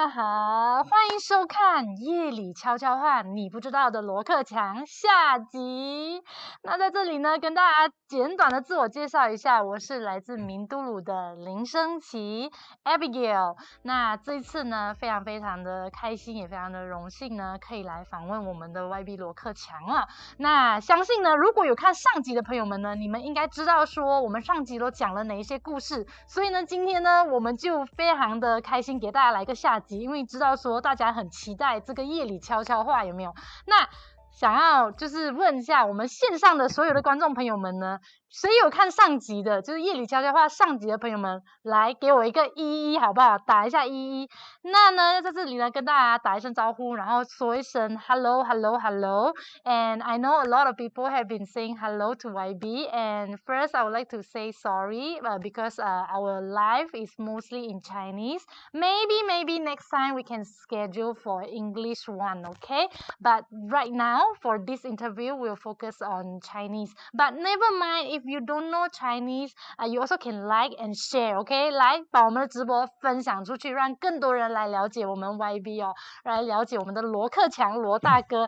家好，欢迎收看《夜里悄悄话》，你不知道的罗克强下集。那在这里呢，跟大家简短的自我介绍一下，我是来自明都鲁的林升旗 Abigail。那这一次呢，非常的开心，也非常的荣幸呢，可以来访问我们的 YB 罗克强啊。那相信呢，如果有看上集的朋友们呢，你们应该知道说我们上集都讲了哪一些故事，所以呢，今天呢，我们就非常的开心给大家来个下集，因为知道说大家很期待这个夜里悄悄话有没有？那想要就是问一下我们线上的所有的观众朋友们呢，谁有看上集的，就是夜里悄悄话上集的朋友们，来给我一个一好不好？打一下一。那呢，在这里呢，跟大家打一声招呼，然后说一声 hello hello hello。And I know a lot of people have been saying hello to YB. And first, I would like to say sorry because our live is mostly in Chinese. Maybe next time we can schedule for English one, okay? But right now, for this interview, we'll focus on Chinese. But never mind if you don't know Chinese, you also can like and share, okay? 来把我们的直播分享出去，让更多人来了解我们 YB 哦，来了解我们的罗克强罗大哥。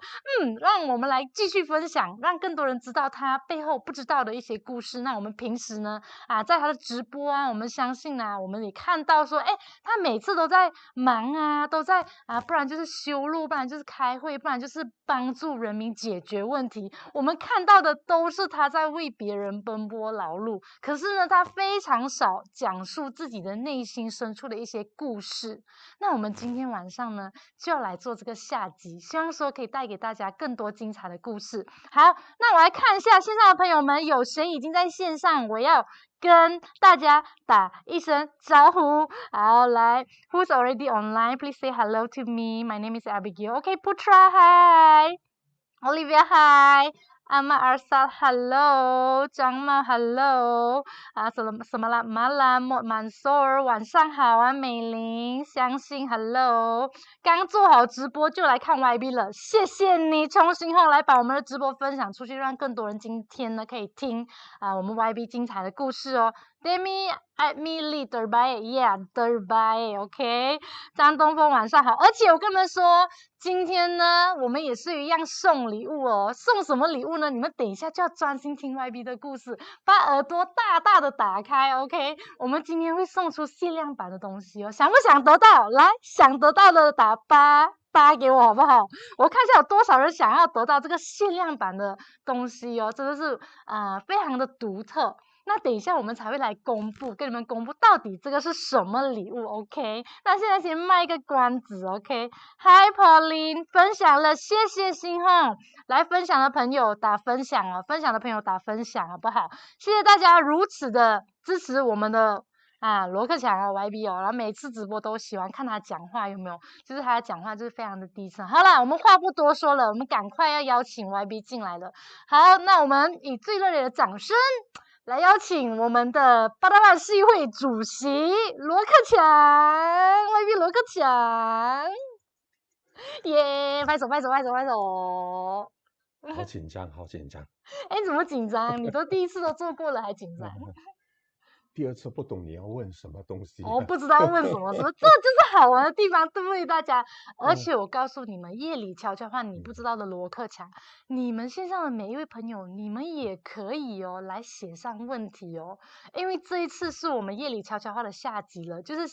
让我们来继续分享，让更多人知道他背后不知道的一些故事。那我们平时呢，在他的直播啊，我们相信啊，我们也看到说，他每次都在忙啊，都在不然就是修路，不然就是开会，不然就是帮助人民解决问题。我们看到的都是他在为别人奔波劳碌，可是呢，他非常少讲述自己的内心深处的一些故事。那我们今天晚上呢，就要来做这个下集，希望说可以带给大家更多精彩的故事。好，那我来看一下线上的朋友们，有谁已经在线上？我要跟大家打一声招呼。好，来 ，Who's already online? Please say hello to me. My name is Abigail. Okay, Putra, hi. Olivia, hi. Ahmad Arsal, hello. 张茂 hello. 什么啦？Malam, Mansur, 晚上好啊，美玲，相信 hello。刚做好直播就来看 YB 了，谢谢你重新后来把我们的直播分享出去，让更多人今天呢可以听我们 YB 精彩的故事哦。Demi Admili terbaik, yeah terbaik, OK。张东风晚上好，而且我跟你们说，今天呢我们也是一样送礼物哦，送什么礼物呢？你们等一下就要专心听 YB 的故事，把耳朵大的打开 ，OK。我们今天会送出限量版的东西哦，想不想得到？来，想得到的打8给我好不好？我看一下有多少人想要得到这个限量版的东西哦，真的是非常的独特。那等一下我们才会来公布，跟你们公布到底这个是什么礼物 ，OK？ 那现在先卖一个关子 ，OK？Hi Pauline， 分享了，谢谢星汉，来分享的朋友打分享哦，分享的朋友打分享好不好？谢谢大家如此的支持我们的罗克强YB 哦，然后每次直播都喜欢看他讲话，有没有？就是他讲话就是非常的低沉。好啦，我们话不多说了，我们赶快要邀请 YB 进来了。好，那我们以最热烈的掌声来邀请我们的八大万市议会主席罗克强 YB 罗克强，耶！拍手！好紧张。怎么紧张？你都第一次都做过了，还紧张？第二次不懂你要问什么东西，不知道问什么，这就是好玩的地方，对不对大家？而且我告诉你们，夜里悄悄话你不知道的罗克强，你们线上的每一位朋友，你们也可以哦来写上问题哦，因为这一次是我们夜里悄悄话的下集了，就是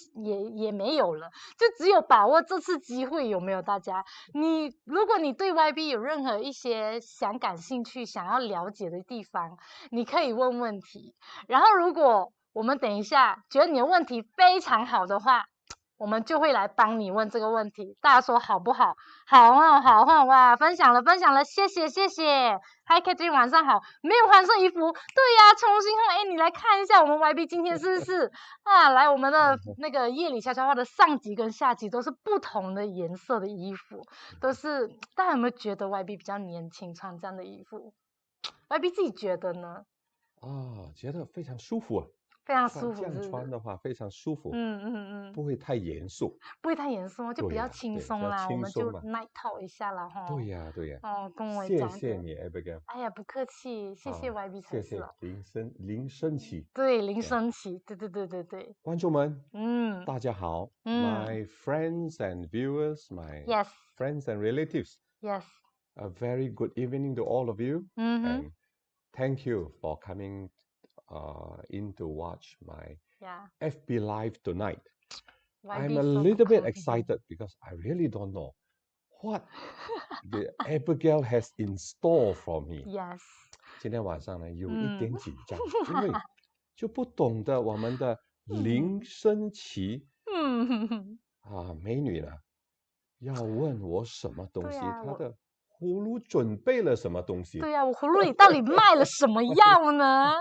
也没有了，就只有把握这次机会，有没有大家？如果你对 YB 有任何一些感兴趣、想要了解的地方，你可以问问题，然后如果我们等一下觉得你的问题非常好的话，我们就会来帮你问这个问题。大家说好不好？好哇！分享了，谢谢。Hi Katrin， 晚上好。没有黄色衣服，对呀，重新换。你来看一下我们 YB 今天是不是来我们的那个夜里悄悄话的上集跟下集都是不同的颜色的衣服，都是大家有没有觉得 YB 比较年轻穿这样的衣服？YB 自己觉得呢？觉得非常舒服啊。非常舒服，这样穿的话非常舒服，不会太严肃，不会太严肃，就比较轻松啦，我们就 night talk 一下啦哈。对呀，对呀。哦，跟我讲。谢谢你 Abigail。哎呀，不客气，谢谢 YB 才是哦。林升起。对，林升起，对。观众们，大家好，My friends and viewers, my friends and relatives. Yes. A very good evening to all of you. And thank you for coming in to watch my FB Live tonight. I'm a little bit excited because I really don't know what the Abigail has in store for me. Yes. 今天晚上呢，有一点紧张，因为就不懂得我们的林升旗美女呢，要问我什么东西，她的葫芦准备了什么东西？对呀，我葫芦里到底卖了什么药呢？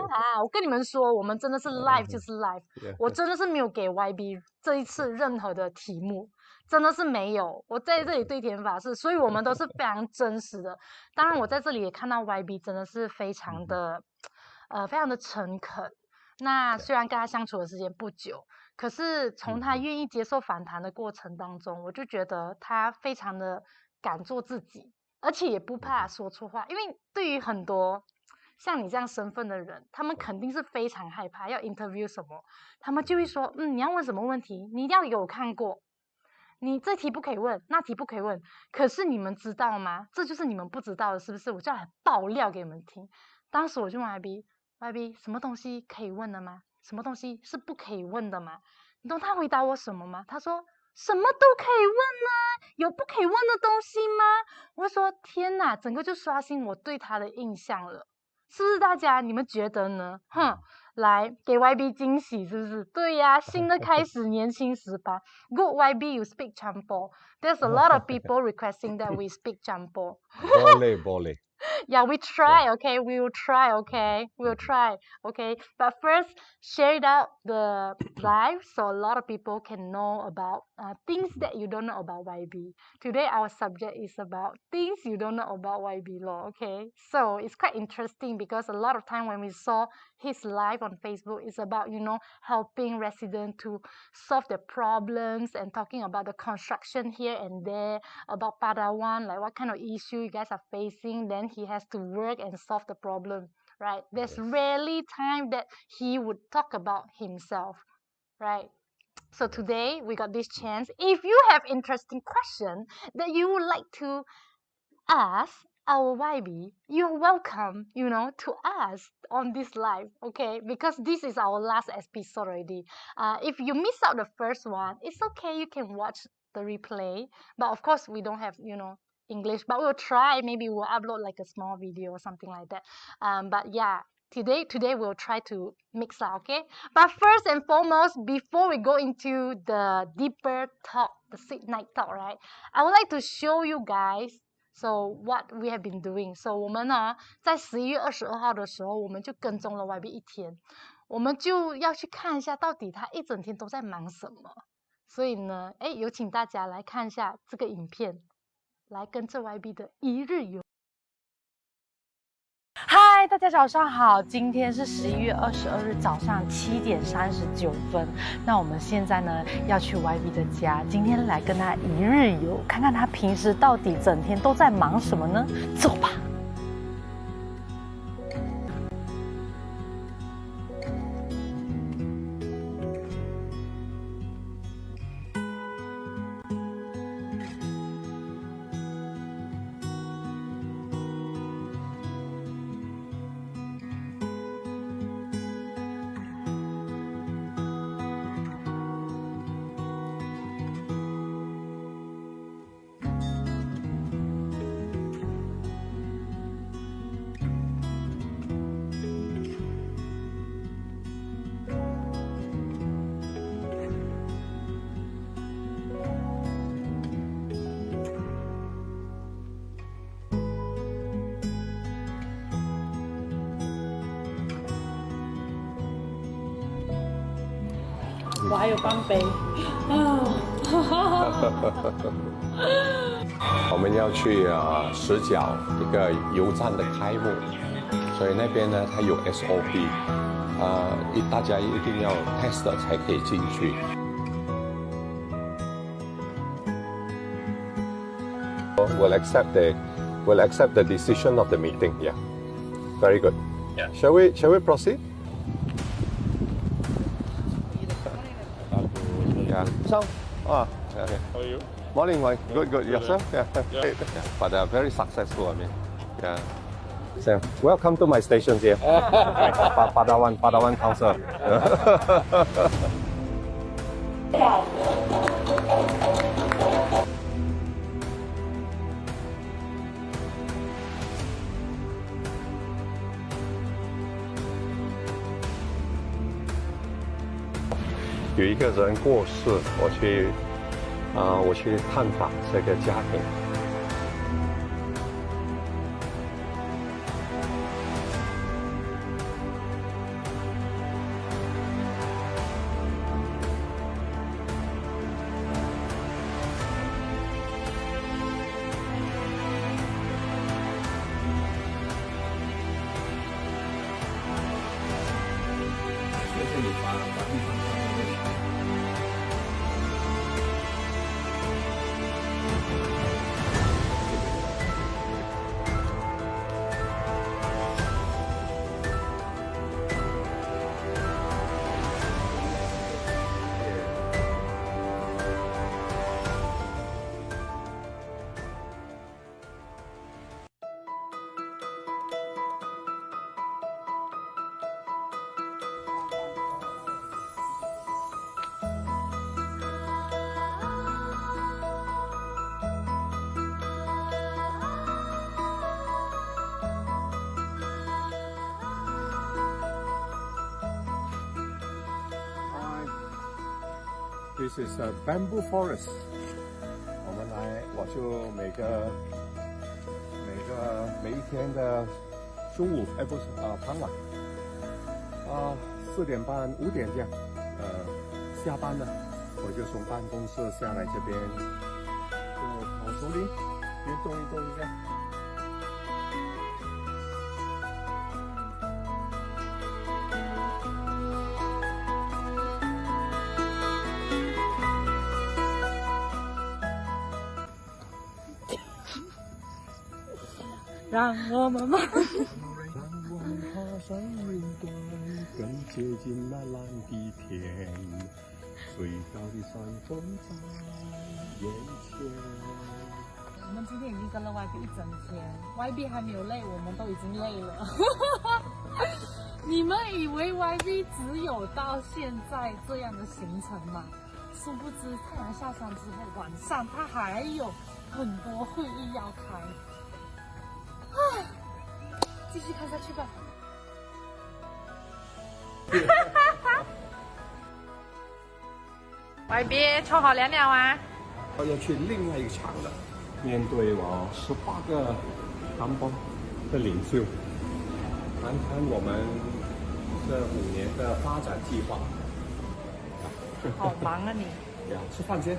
我跟你们说，我们真的是 live 就是 live，我真的是没有给 YB 这一次任何的题目，真的是没有。我在这里对天发誓，所以我们都是非常真实的。当然，我在这里也看到 YB 真的是非常的诚恳。那虽然跟他相处的时间不久，可是从他愿意接受访谈的过程当中，我就觉得他非常的敢做自己。而且也不怕说错话，因为对于很多像你这样身份的人，他们肯定是非常害怕要 interview 什么，他们就会说，你要问什么问题，你一定要有看过，你这题不可以问，那题不可以问。可是你们知道吗？这就是你们不知道的，是不是？我就来爆料给你们听。当时我就问 YB 什么东西可以问的吗？什么东西是不可以问的吗？你懂他回答我什么吗？他说什么都可以问啊，有不可以问的东西吗？我说天哪，整个就刷新我对他的印象了，是不是大家？你们觉得呢？来给 YB 惊喜，是不是？对呀，新的开始，年轻18。Good YB, you speak Champo. There's a lot of people requesting that we speak Champo. Boleh. Yeah, we try, okay? We will try, okay? We'll try, okay? But first, share it out the live so a lot of people can know about things that you don't know about YB. Today, our subject is about things you don't know about YB Law, okay? So it's quite interesting because a lot of time when we saw his live on Facebook, it's about, helping residents to solve their problems and talking about the construction here and there, about Padawan, like what kind of issue you guys are facing. Then he has to work and solve the problem, right? There's rarely time that he would talk about himself, right? So today we got this chance. If you have interesting question that you would like to ask our YB, you're welcome, to ask on this live, okay? Because this is our last episode already. If you miss out the first one, it's okay. You can watch the replay. But of course, we don't have, English, but we'll try. Maybe we'll upload like a small video or something like that. But yeah, today we'll try to mix out, okay? But first and foremost, before we go into the deeper talk, the sweet night talk, right? I would like to show you guys what we have been doing. So 我们呢，在11月22号的时候，我们就跟踪了 YB 一天，我们就要去看一下到底他一整天都在忙什么。所以呢，有请大家来看一下这个影片。来跟着 YB 的一日游。嗨，大家早上好，今天是11月22日早上7点39分。那我们现在呢要去 YB 的家，今天来跟他一日游，看看他平时到底整天都在忙什么呢？走吧。我还有半杯我们要去石角一个油站的开幕，所以那边呢它有 SOP，大家一定要 test 才可以进去。Will accept the decision of the meeting. Yeah, very good. Yeah. Shall we proceed? Yeah. So, okay. How are you? Morning, Mike. Good. Yourself? Yeah. But very successful. I mean, yeah. So, welcome to my station here. Padawan Council. 有一个人过世，我去探访这个家庭。This is a bamboo forest. 我就每一天的中午，不是傍晚，4点半5点这样，下班了，我就从办公室下来这边，就跑树林，运动一下。让我们爬上云端，更接近那蓝的天，最高的山峰在眼前。我们今天已经跟了 YB 一整天 ，YB 还没有累，我们都已经累了。你们以为 YB 只有到现在这样的行程吗？殊不知太阳下山之后，晚上他还有很多会议要开。继续看下去吧。YB 抽好粮了啊！我要去另外一个场了，面对我18个甘邦的领袖，谈谈我们这5年的发展计划。好忙啊你！呀，吃饭先。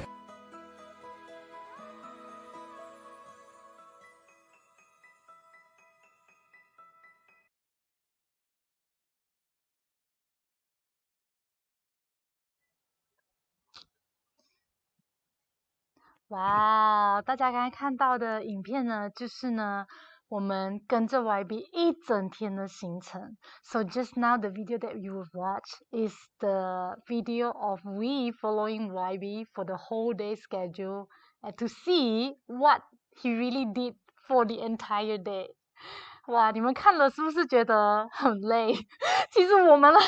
哇，大家刚才看到的影片呢，就是呢，我们跟着 YB 一整天的行程。So just now the video that you will watch is the video of we following YB for the whole day schedule and to see what he really did for the entire day. 哇，你们看了是不是觉得很累？其实我们啦，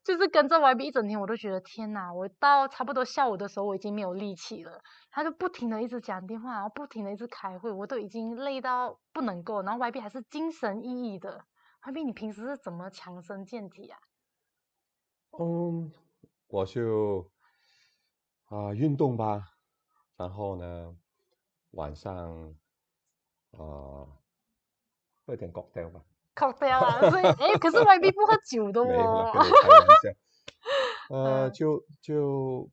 就是跟着 YB 一整天，我都觉得天哪！我到差不多下午的时候，我已经没有力气了。他就不停的一直讲电话，然后不停的一直开会，我都已经累到不能够。然后 YB 还是精神奕奕的。YB，你平时是怎么强身健体啊？我就运动吧，然后呢，晚上喝点 cocktail 吧。cocktail 啊，所以可是 YB 不喝酒的哦。没有，开玩笑。就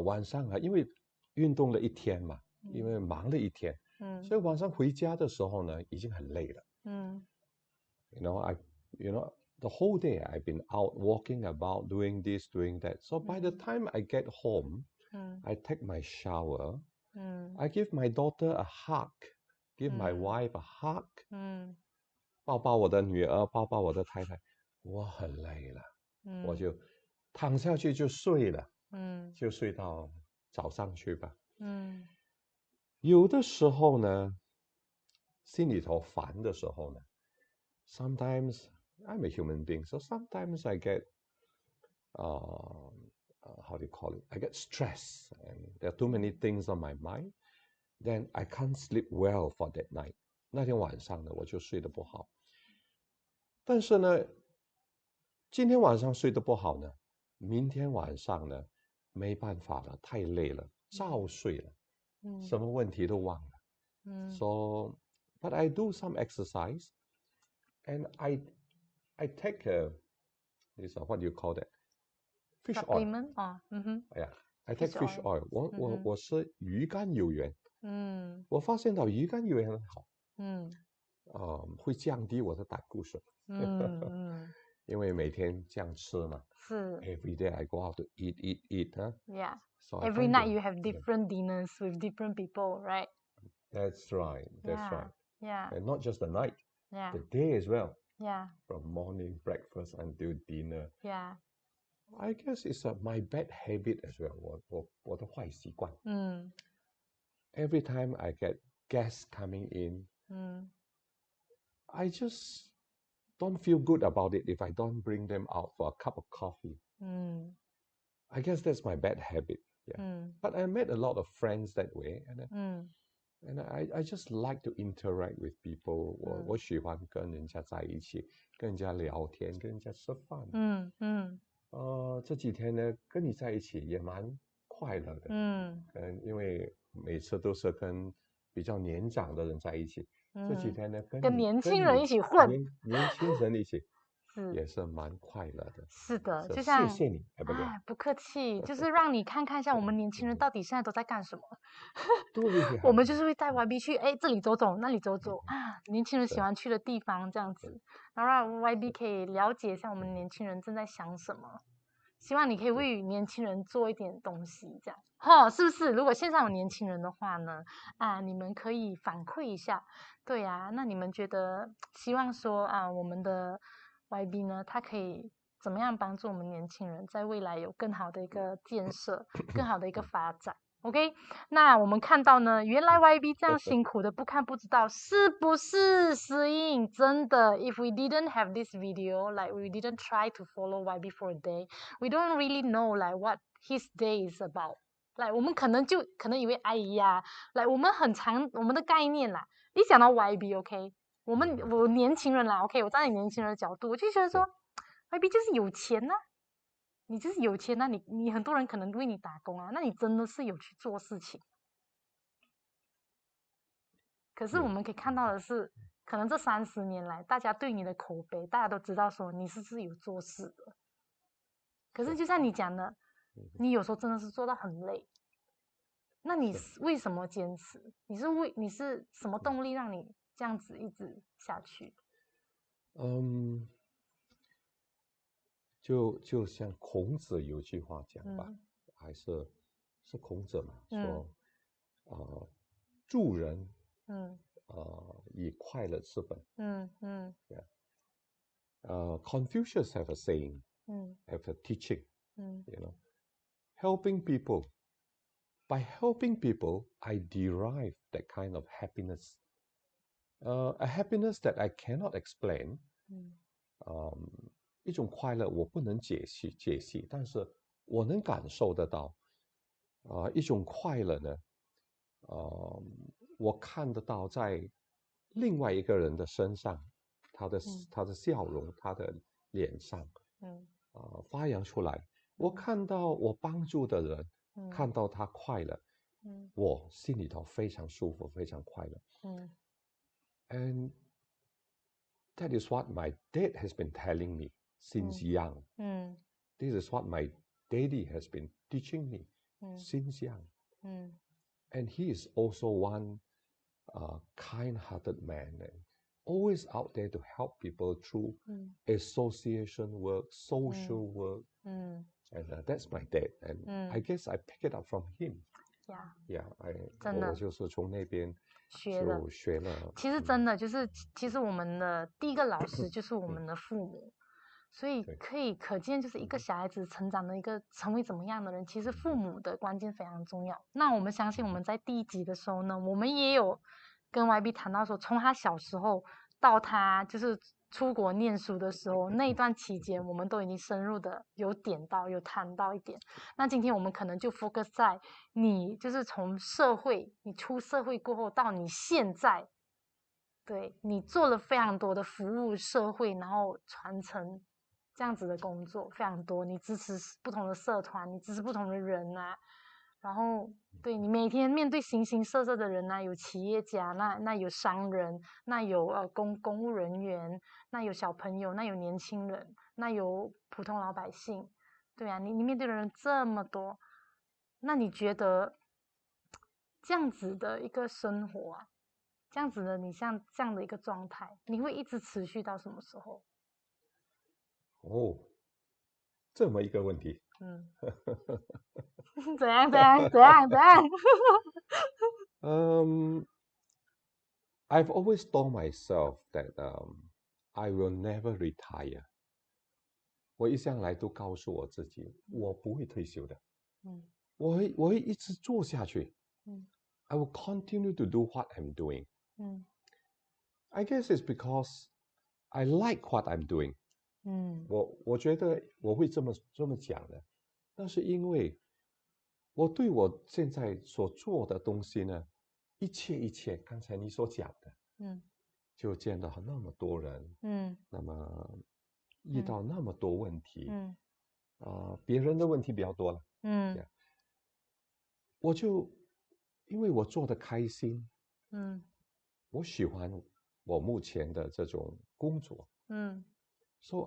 晚上啊，因为运动了一天嘛，因为忙了一天，所以晚上回家的时候呢，已经很累了。the whole day I've been out walking about, doing this, doing that. So by the time I get home, I take my shower, I give my daughter a hug, give my wife a hug, 抱抱我的女儿，抱抱我的太太，我很累了，我就躺下去就睡了，就睡到早上去吧。有的时候呢，心里头烦的时候呢 ，sometimes I'm a human being, so sometimes I get, how do you call it? I get stressed, and there are too many things on my mind. Then I can't sleep well for that night. 那天晚上呢，我就睡得不好。但是呢，今天晚上睡得不好呢，明天晚上呢，没办法了，太累了，照睡了，什么问题都忘了。So, but I do some exercise, and I take this what do you call that? Fish Supplement oil. Yeah, I take fish oil. 我是鱼肝油源。我发现到鱼肝油源很好。会降低我的胆固醇。因为每天这样吃嘛。是。Every day I go out to eat, huh? Yeah. So every night you have different dinners with different people, right? That's right. That's right. Yeah. And not just the night. Yeah. The day as well. Yeah. From morning breakfast until dinner. Yeah. I guess it's my bad habit as well. 我的坏习惯。Every time I get guests coming in, I just don't feel good about it if I don't bring them out for a cup of coffee. I guess that's my bad habit. Yeah. But I met a lot of friends that way, and I just like to interact with people. 我喜欢跟人家在一起，跟人家聊天，跟人家吃饭。这几天呢，跟你在一起也蛮快乐的。因为每次都是跟比较年长的人在一起。这几天呢，跟年轻人一起混，年轻人一起，也是蛮快乐的。是的，就像谢谢你，不客气，就是让你看看一下我们年轻人到底现在都在干什么。对，我们就是会带 YB 去，这里走走，那里走走年轻人喜欢去的地方这样子，然后让 YB 可以了解一下我们年轻人正在想什么。希望你可以为年轻人做一点东西，这样，是不是？如果线上有年轻人的话呢，你们可以反馈一下。对呀，那你们觉得，希望说我们的 YB 呢，他可以怎么样帮助我们年轻人在未来有更好的一个建设，更好的一个发展？ OK， 那我们看到呢，原来 YB 这样辛苦的不看不知道，是不是思颖？真的 ，if we didn't have this video, like we didn't try to follow YB for a day, we don't really know like what his day is about. Like 我们可能以为哎呀，like 我们的概念啦，一想到 YB，OK， 我年轻人啦 ，OK， 我站在年轻人的角度，我就觉得说 YB 就是有钱呐。你就是有钱，那你很多人可能为你打工啊，那你真的是有去做事情。可是我们可以看到的是，可能这30年来，大家对你的口碑，大家都知道说你是有做事的。可是就像你讲的，你有时候真的是做到很累。那你为什么坚持？你是什么动力让你这样子一直下去？就像孔子有句话讲吧，还是孔子嘛，说助人，以快乐之本。Confucius have a saying, have a teaching, helping people. By helping people, I derive that kind of happiness. A happiness that I cannot explain. 一种快乐我不能解析，但是我能感受得到。一种快乐呢，我看得到在另外一个人的身上，他的笑容，他的脸上，发扬出来。我看到我帮助的人，看到他快乐，我心里头非常舒服，非常快乐。And that is what my dad has been telling me since young. This is what my daddy has been teaching me since young. And he is also one kind-hearted man and always out there to help people through association work, social work. And that's my dad. And I guess I pick it up from him. Yeah. 我就是从那边学了。其实真的就是，其实我们的第一个老师就是我们的父母。所以可见，就是一个小孩子成长的成为怎么样的人，其实父母的关键非常重要。那我们相信我们在第一集的时候呢，我们也有跟 YB 谈到说，从他小时候到他就是出国念书的时候，那一段期间，我们都已经深入的有谈到一点。那今天我们可能就 focus 在你就是从你出社会过后到你现在，对，你做了非常多的服务社会，然后传承。这样子的工作非常多，你支持不同的社团，你支持不同的人啊，然后对你每天面对形形色色的人啊，有企业家，那有商人，那有公务人员，那有小朋友，那有年轻人，那有普通老百姓，对啊，你面对的人这么多，那你觉得这样子的一个生活啊，这样子的你像这样的一个状态，你会一直持续到什么时候？这么一个问题。怎样？I've always told myself that I will never retire. 我一向来都告诉我自己，我不会退休的。我会一直做下去。I will continue to do what I'm doing. I guess it's because I like what I'm doing. 我觉得我会这么讲的，那是因为我对我现在所做的东西呢，一切，刚才你所讲的，就见到那么多人，那么遇到那么多问题，别人的问题比较多了，我就因为我做的开心，我喜欢我目前的这种工作，So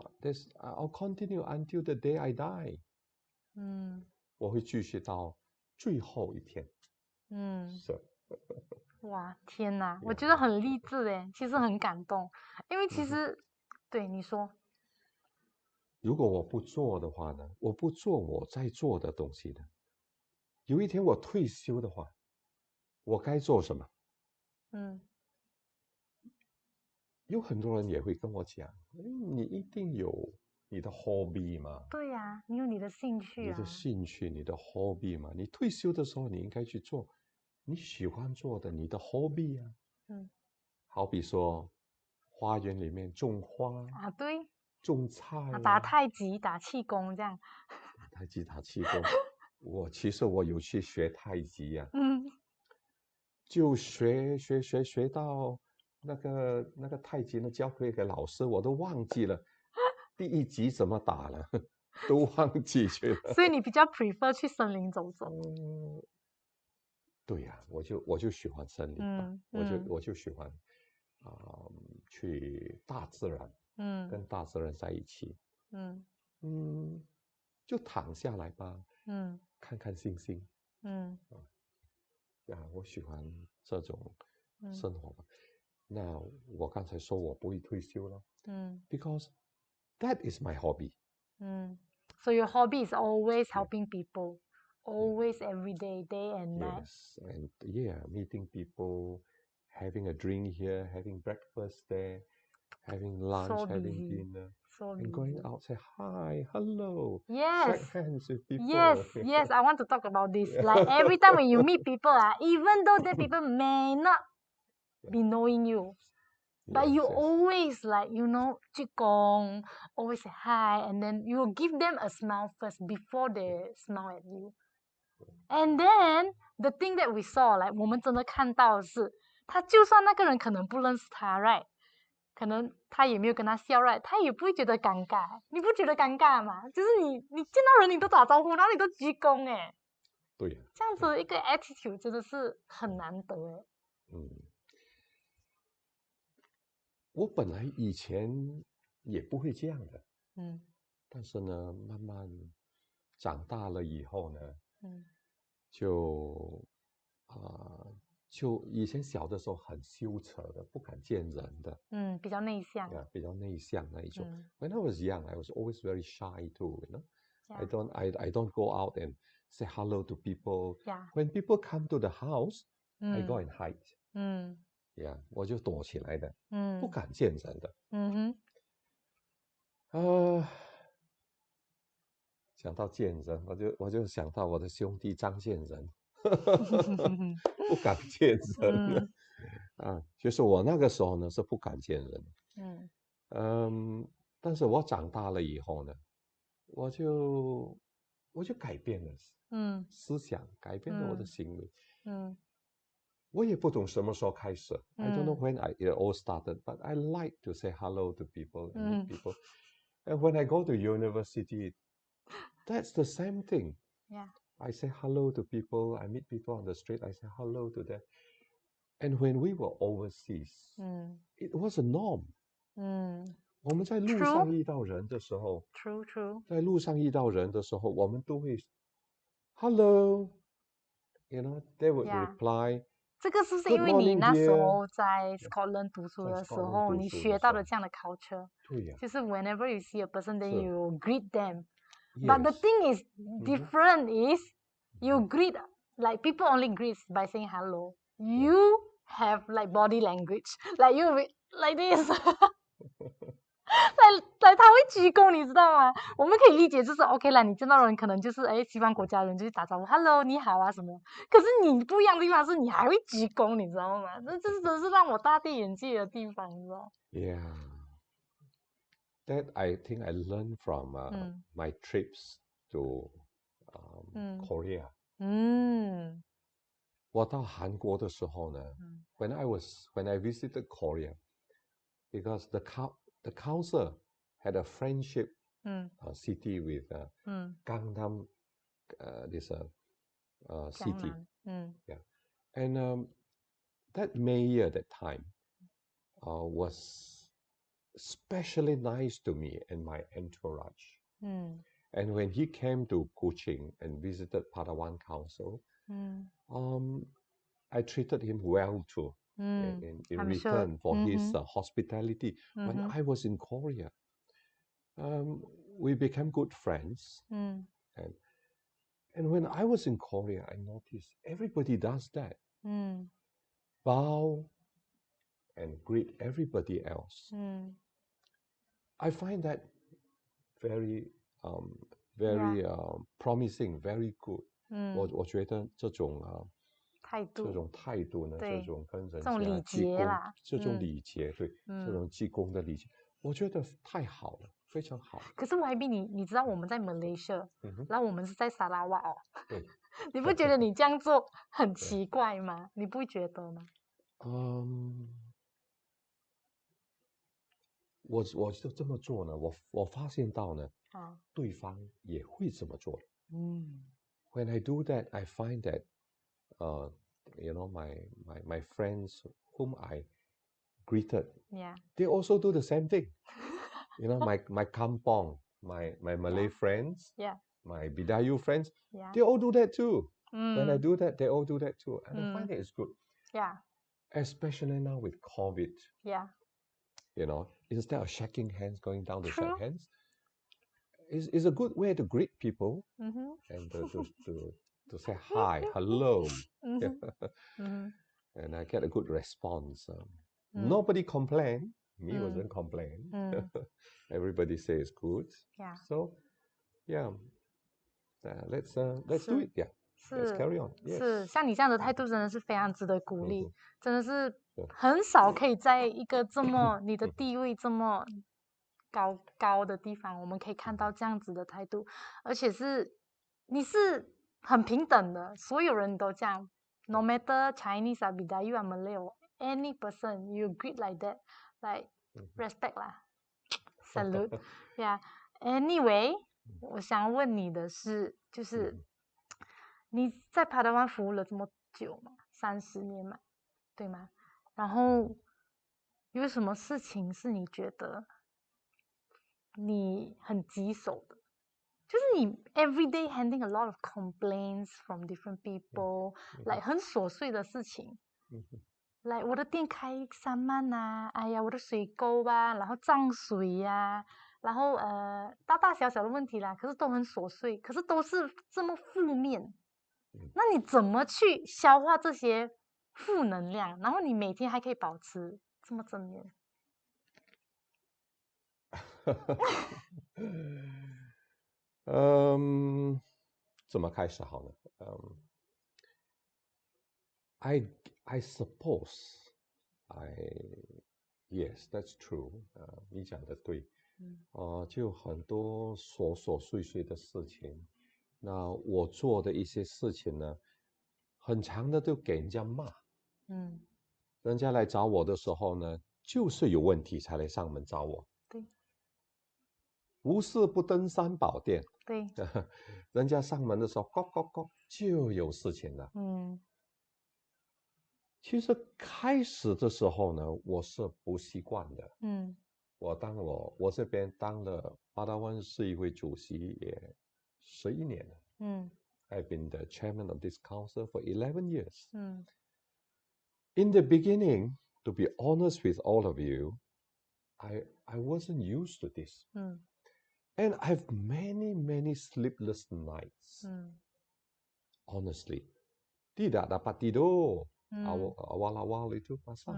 I'll continue until the day I die. 我会继续到最后一天。是。哇，天哪，我觉得很励志诶，其实很感动，因为其实，对你说，如果我不做的话呢，我不做我在做的东西的，有一天我退休的话，我该做什么？有很多人也会跟我讲，你一定有你的 hobby 嘛？对呀，你有你的兴趣啊。你的兴趣，你的 hobby 嘛？你退休的时候，你应该去做你喜欢做的，你的 hobby 啊。好比说，花园里面种花啊，对，种菜，打太极、打气功这样。打太极、打气功，其实我有去学太极呀。就学到那个太极呢，教会给老师，我都忘记了第一集怎么打了，都忘记去了。所以你比较 prefer 去森林走走？对呀，我就喜欢森林，我就喜欢去大自然，跟大自然在一起，就躺下来吧，看看星星，我喜欢这种生活吧。那我刚才说我不会退休了，because that is my hobby. So your hobby is always helping people, always every day, day and night. Yes, and meeting people, having a drink here, having breakfast there, having lunch, having dinner, and going out, say hi, hello, shake hands with people. Yes, I want to talk about this. Like every time when you meet people, even though the people may not be knowing you, but you always like, qigong, always say hi, and then you will give them a smile first before they smile at you. And then the thing that we saw, like 我们真的看到的是，他就算那个人可能不认识他 ，right？ 可能他也没有跟他笑 ，right？ 他也不会觉得尴尬，你不觉得尴尬吗？就是你见到人你都打招呼，然后你都鞠躬，哎，对呀，这样子一个 attitude 真的是很难得，哎。我本来以前也不会这样的，但是呢，慢慢长大了以后呢，就就以前小的时候很羞耻的，不敢见人的。比较内向。比较内向那一种。When I was young, I was always very shy too. I don't go out and say hello to people. When people come to the house, I go and hide. 我就躲起来的，不敢见人的。想到见人，我就想到我的兄弟张建仁，不敢见人。就是我那个时候呢是不敢见人。但是我长大了以后呢，我就改变了思想，改变了我的行为。我也不懂什么时候开始。I don't know when it all started, but I like to say hello to people and meet people. And when I go to university, that's the same thing. I say hello to people. I meet people on the street. I say hello to them. And when we were overseas, it was a norm. 我们在路上遇到人的时候，在路上遇到人的时候，我们都会 hello, they would reply. 这个是不是因为你那时候在 Scotland 读书的时候，你学到的这样的 culture？ 对呀，就是 whenever you see a person, then you greet them. But the thing is different is you greet like people only greet by saying hello. You have like body language, like you like this. 来他会鞠躬，你知道吗？我们可以理解就是 OK 啦，你见到人可能就是西方国家人就去打招呼 ，Hello 你好啊什么。可是你不一样的地方是你还会鞠躬，你知道吗？这真是让我大跌眼镜的地方，你知道 ？Yeah, that I think I learned from my trips to Korea. 我到韩国的时候呢，when I visited Korea, because the council had a friendship city with Gangnam, this city. And that mayor at that time was especially nice to me and my entourage. And when he came to Kuching and visited Palawan Council, I treated him well too. In return for his hospitality. When I was in Korea, we became good friends. And when I was in Korea, I noticed everybody does that. Bow and greet everybody else. I find that very promising, very good. 我觉得这种态度呢，这种跟人家鞠躬，这种礼节，对，这种鞠躬的礼节，我觉得太好了，非常好。可是 YB 你知道我们在 Malaysia，然后我们是在沙拉瓦哦，你不觉得你这样做很奇怪吗？你不觉得吗？我就这么做呢，我发现到呢，对方也会这么做。When I do that, I find that, my friends whom I greeted, they also do the same thing. My kampong, my Malay friends, my Bidayu friends, they all do that too. When I do that, they all do that too, and I find that it's good. Especially now with COVID. Instead of shaking hands, going down to shake hands, is a good way to greet people and to say hi, hello. And I get a good response. Nobody complained. Me wasn't complain. Everybody says good. So, let's do it. Let's carry on. 是像你这样的态度真的是非常值得鼓励，真的是很少可以在一个这么你的地位这么高的地方，我们可以看到这样子的态度，而且你是很平等的，所有人都这样 ，no matter Chinese or Bidayu or Malay or any person you greet like that, like respect 啦 ，salute. Anyway, 我想问你的是，就是你在帕达湾服务了这么久嘛，30年嘛，对吗？然后有什么事情是你觉得你很棘手的？就是你 everyday handling a lot of complaints from different people, like 很琐碎的事情，来，我的店开3慢啊，哎呀，我的水沟啊，然后涨水呀，然后大大小小的问题啦，可是都很琐碎，可是都是这么负面。那你怎么去消化这些负能量，然后你每天还可以保持这么正面？怎么开始好呢？I suppose yes, that's true. 你讲的对。就很多琐琐碎碎的事情，那我做的一些事情呢，很长的都给人家骂。人家来找我的时候呢，就是有问题才来上门找我。对。无事不登三宝殿。对。人家上门的时候，就有事情了。其实开始的时候呢，我是不习惯的。我这边当了巴达湾市议会主席也11年了。I've been the chairman of this council for 11 years. In the beginning, to be honest with all of you, I wasn't used to this. And I have many sleepless nights. Honestly. Tidak dapat tidur. Awal-awal itu pasal.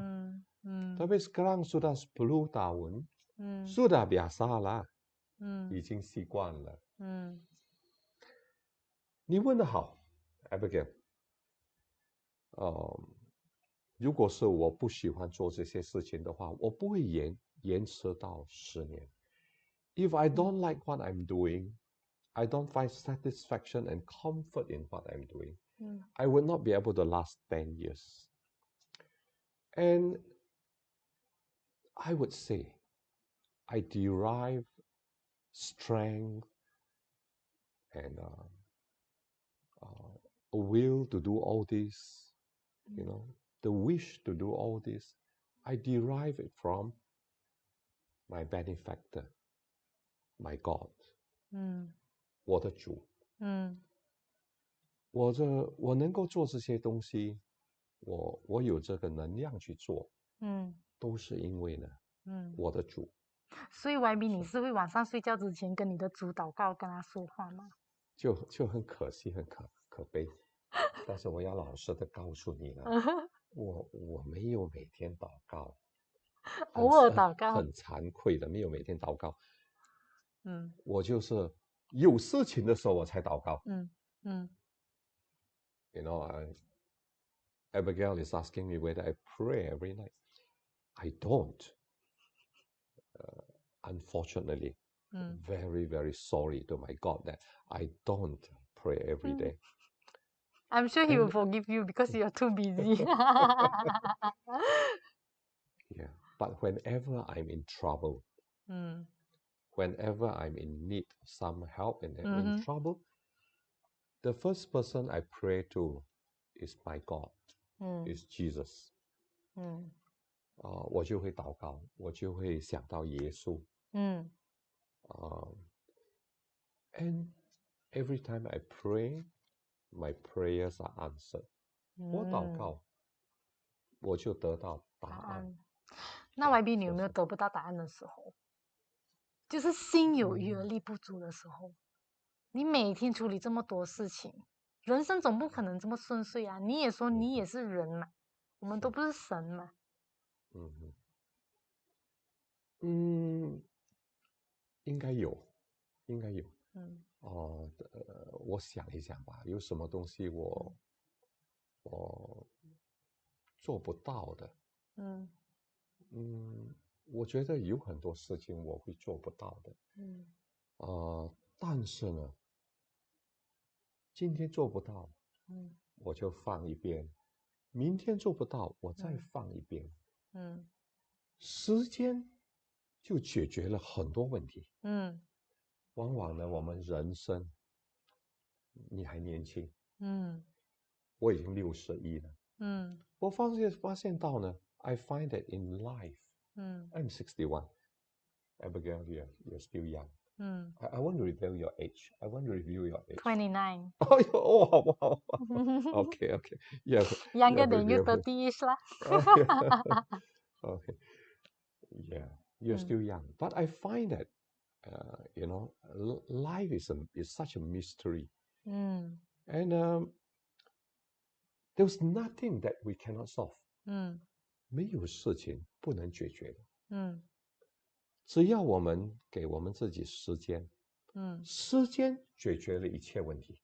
Tapi sekarang sudah 10 tahun, sudah biasalah. 已经习惯了。你问得好 Abigail。如果是我不喜欢做这些事情的话，我不会延迟到10年。If I don't like what I'm doing, I don't find satisfaction and comfort in what I'm doing, I would not be able to last 10 years. And I would say I derive strength and a will to do all this, the wish to do all this, I derive it from my benefactor, my God. 我的主。我能够做这些东西，我有这个能量去做，都是因为呢，我的主。所以 YB 你是会晚上睡觉之前跟你的主祷告，跟他说话吗？就很可惜，很可悲。但是我要老实的告诉你呢，我没有每天祷告，偶尔祷告，很惭愧的，没有每天祷告。我就是有事情的时候我才祷告。Abigail is asking me whether I pray every night. I don't. Unfortunately, very sorry to my God that I don't pray every day. I'm sure he will forgive you because you are too busy. Yeah, but whenever I'm in trouble, whenever I'm in need of some help and in trouble, the first person I pray to is my God, is Jesus. 我就会祷告，我就会想到耶稣。And every time I pray, my prayers are answered. 我祷告，我就得到答案。那 YB 你有没有得不到答案的时候？就是心有余而力不足的时候。你每天处理这么多事情，人生总不可能这么顺遂啊！你也说你也是人嘛，我们都不是神嘛。应该有。我想一想吧，有什么东西我做不到的？我觉得有很多事情我会做不到的。但是呢，今天做不到，我就放一边；明天做不到，我再放一边。时间就解决了很多问题。往往呢，我们人生，你还年轻，我已经61了，我发现到呢 ，I find that in life, I'm 61, Abigail, you're still young. I want to reveal your age. I want to reveal your age. 29. Oh, wow. Okay. Yeah. Younger than you, 30-ish lah. Okay. Yeah, you're still young. But I find that, life is such a mystery. And there's nothing that we cannot solve. 没有事情不能解决的。只要我们给我们自己时间，时间解决了一切问题。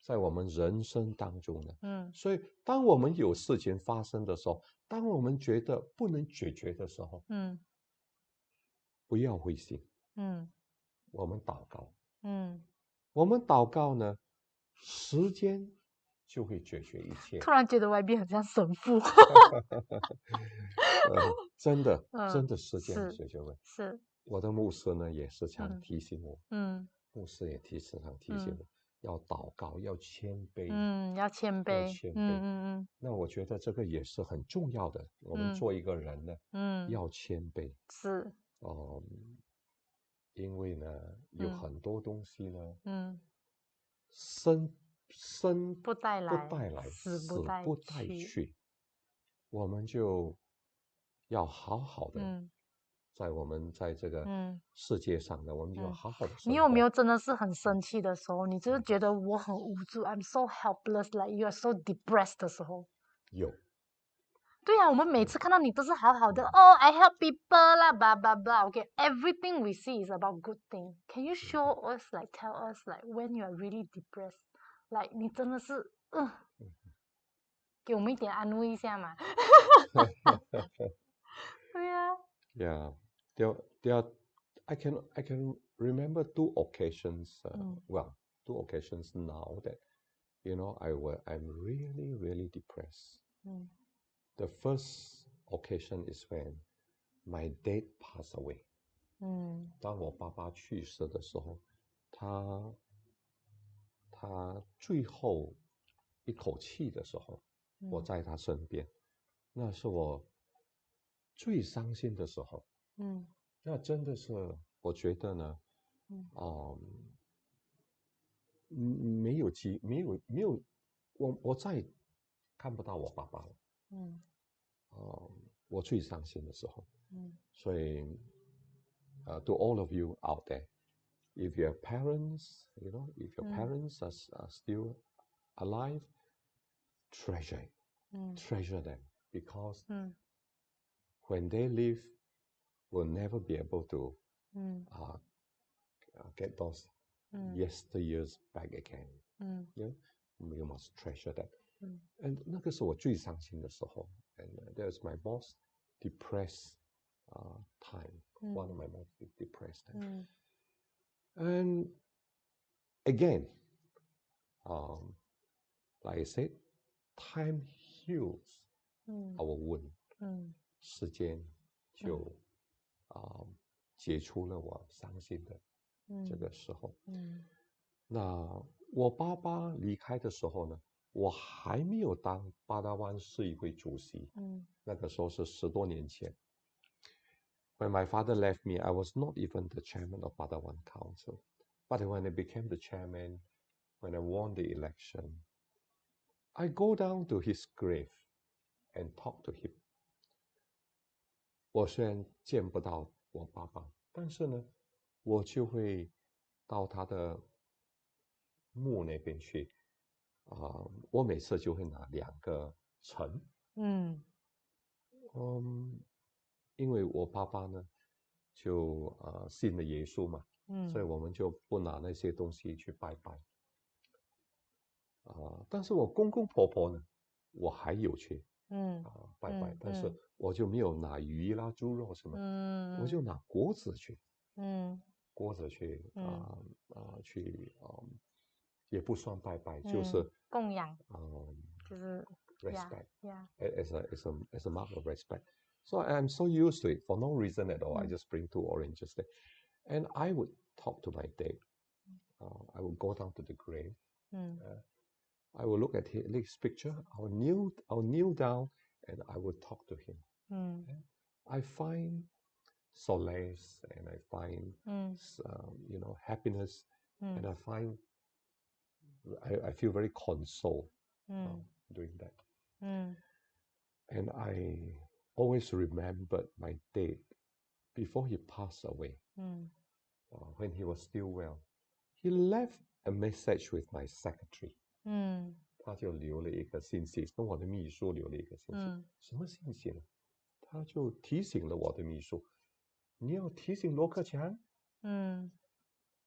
在我们人生当中呢，所以当我们有事情发生的时候，当我们觉得不能解决的时候，不要灰心，我们祷告，我们祷告呢，时间就会解决一切。突然觉得外边很像神父。真的时间解决问题。是。我的牧师呢也时常提醒我，牧师也时常提醒我，要祷告，要谦卑，要谦卑，那我觉得这个也是很重要的。我们做一个人呢，要谦卑。是。因为呢，有很多东西呢，生不带来，死不带去，我们就要好好的。在这个世界上呢，我们就好好的生活。你有没有真的是很生气的时候？你就是觉得我很无助 ，I'm so helpless, like you are so depressed 的时候？有。对呀，我们每次看到你都是好好的，I help people 啦，blah blah blah. Okay, everything we see is about good thing. Can you show us, like tell us, like when you are really depressed, like 你真的是，给我们一点安慰一下嘛？对呀。Yeah. I can remember two occasions. Two occasions now that, I'm really, really depressed. The first occasion is when my dad passed away. 当我爸爸去世的时候，他最后一口气的时候，我在他身边，那是我最伤心的时候。那真的是，我觉得呢，没有，我再看不到我爸爸了。我最伤心的时候。所以，to all of you out there, if your parents, if your parents are still alive, treasure them, because when they leave, we'll never be able to get those yesteryears back again. You must treasure that. And 那个是我最伤心的时候。And that's my most depressed time. One of my most depressed time. And again, like I said, time heals our wound. 时间就解除了我伤心的这个时候。那我爸爸离开的时候呢，我还没有当巴达湾市议会主席。那个时候是10多年前。When my father left me, I was not even the chairman of Padawan Council. But when I became the chairman, when I won the election, I go down to his grave and talk to him. 我虽然见不到我爸爸，但是呢，我就会到他的墓那边去。我每次就会拿2个橙。因为我爸爸呢，就信了耶稣嘛，所以我们就不拿那些东西去拜拜。但是我公公婆婆呢，我还有去拜拜，但是我就没有拿鱼啦、猪肉什么，我就拿果子去，也不算拜拜，就是供养，就是 respect, as a mark of respect. So I'm so used to it for no reason at all. I just bring 2 oranges there, and I would talk to my dad. I would go down to the grave. I would look at his picture. I'll kneel down, and I would talk to him. I find solace and I find happiness and I find I feel very consoled doing that. And I always remembered my dad before he passed away, when he was still well. He left a message with my secretary. 他就留了一个信息，跟我的秘书留了一个信息。什么信息呢？他就提醒了我的秘书，你要提醒罗克强，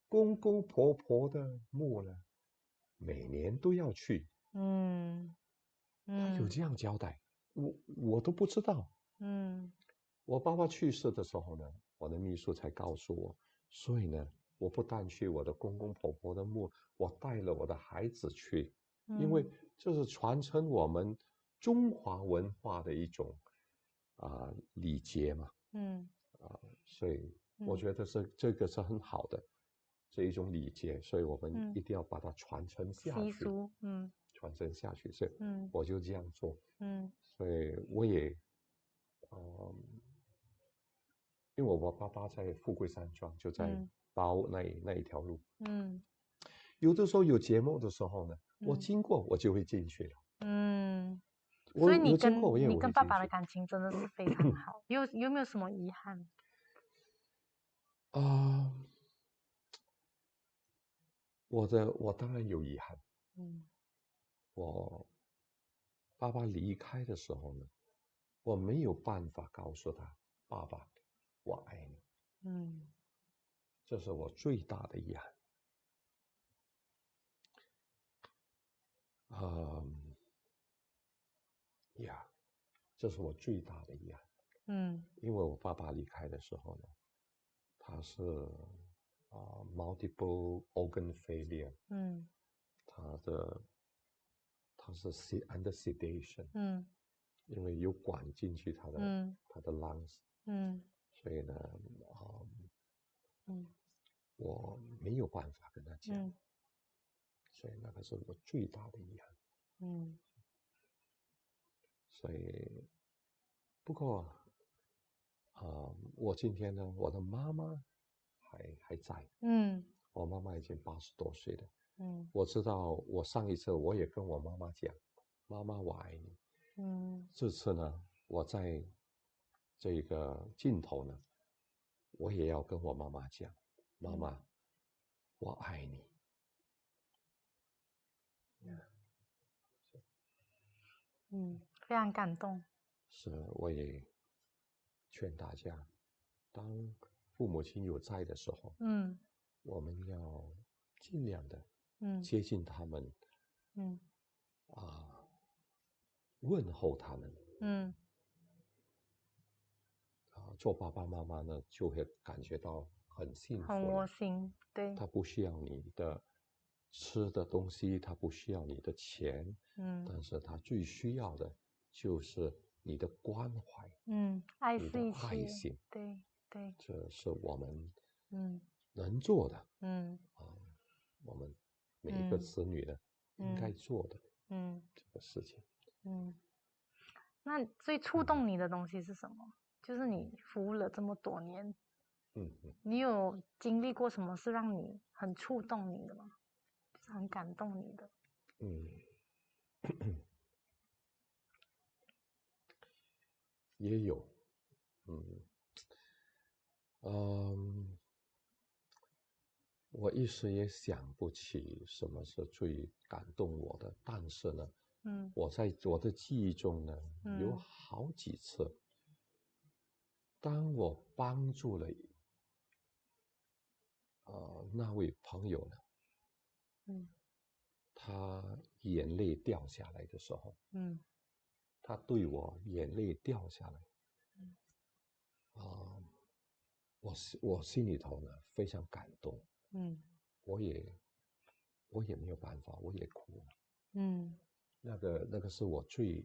公公婆婆的墓呢，每年都要去。他有这样交代，我都不知道。我爸爸去世的时候呢，我的秘书才告诉我，所以呢，我不但去我的公公婆婆的墓，我带了我的孩子去。因为这是传承我们中华文化的一种礼节嘛，所以我觉得这个是很好的这一种礼节，所以我们一定要把它传承下去，习俗，传承下去，所以我就这样做，所以我也因为我爸爸在富贵山庄，就在包那一条路，有的时候有节目的时候呢。我经过，我就会进去了。所以你跟爸爸的感情真的是非常好。有没有什么遗憾？我当然有遗憾。我爸爸离开的时候呢，我没有办法告诉他，爸爸，我爱你。这是我最大的遗憾。这是我最大的遗憾。因为我爸爸离开的时候呢，他是multiple organ failure。他是under sedation。因为有管进去他的lungs。所以呢，我没有办法跟他讲。所以那个是我最大的遗憾。所以，不过，我今天呢，我的妈妈还在。我妈妈已经80多岁了。我知道，我上一次我也跟我妈妈讲，妈妈我爱你。这次呢，我在这个尽头呢，我也要跟我妈妈讲，妈妈，我爱你。非常感动。是，我也劝大家，当父母亲有在的时候，我们要尽量的接近他们，问候他们。做爸爸妈妈呢，就会感觉到很幸福，很窝心。对，他不需要你的吃的东西，他不需要你的钱，但是他最需要的就是你的关怀，爱你的爱心。对，这是我们能做的，我们每一个子女呢应该做的这个事情。那最触动你的东西是什么？就是你服务了这么多年，你有经历过什么是让你很触动你的吗？很感动你的？也有，我一时也想不起什么是最感动我的，但是呢，我在我的记忆中呢，有好几次，当我帮助了那位朋友呢，他眼泪掉下来的时候，他对我眼泪掉下来，我心里头呢非常感动，我也没有办法，我也哭了，那个是我最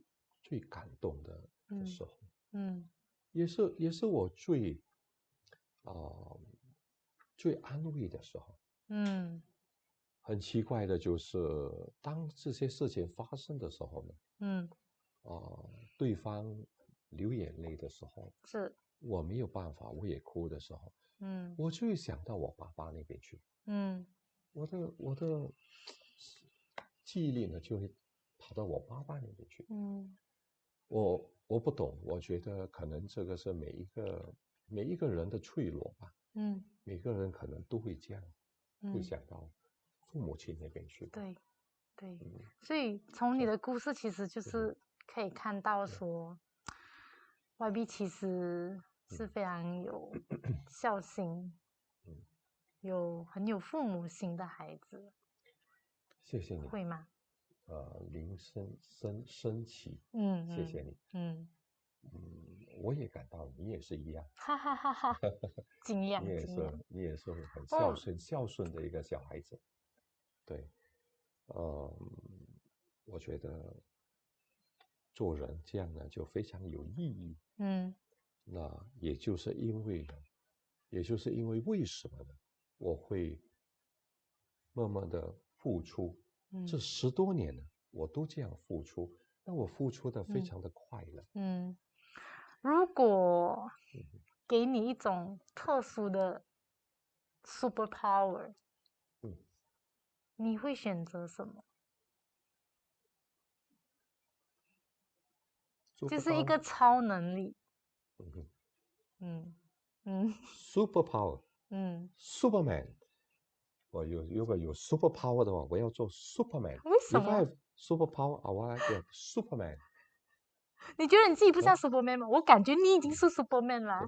感动的时候，也是我最安慰的时候，很奇怪的就是，当这些事情发生的时候呢，对方流眼泪的时候，我没有办法，我也哭的时候，我就会想到我爸爸那边去，我的记忆力呢就会跑到我爸爸那边去，我不懂，我觉得可能这个是每一个人的脆弱吧，每个人可能都会这样，会想到父母亲那边去。对，对，所以从你的故事其实就是可以看到说，YB 其实是非常有孝心，很有父母心的孩子。谢谢你。会吗？铃声起，谢谢你。我也感到你也是一样，哈哈哈哈，惊讶，你也是很孝顺的一个小孩子，对，我觉得做人这样呢就非常有意义，那也就是因为为什么呢？我会默默的付出，这10多年了，我都这样付出，那我付出的非常的快乐。如果给你一种特殊的 super power，你会选择什么？就是一个超能力。Super power。Superman。如果有 super power 的话，我要做 Superman。为什么 ？If I have super power, I want to be Superman。你觉得你自己不像 Superman 吗？我感觉你已经是 Superman 啦。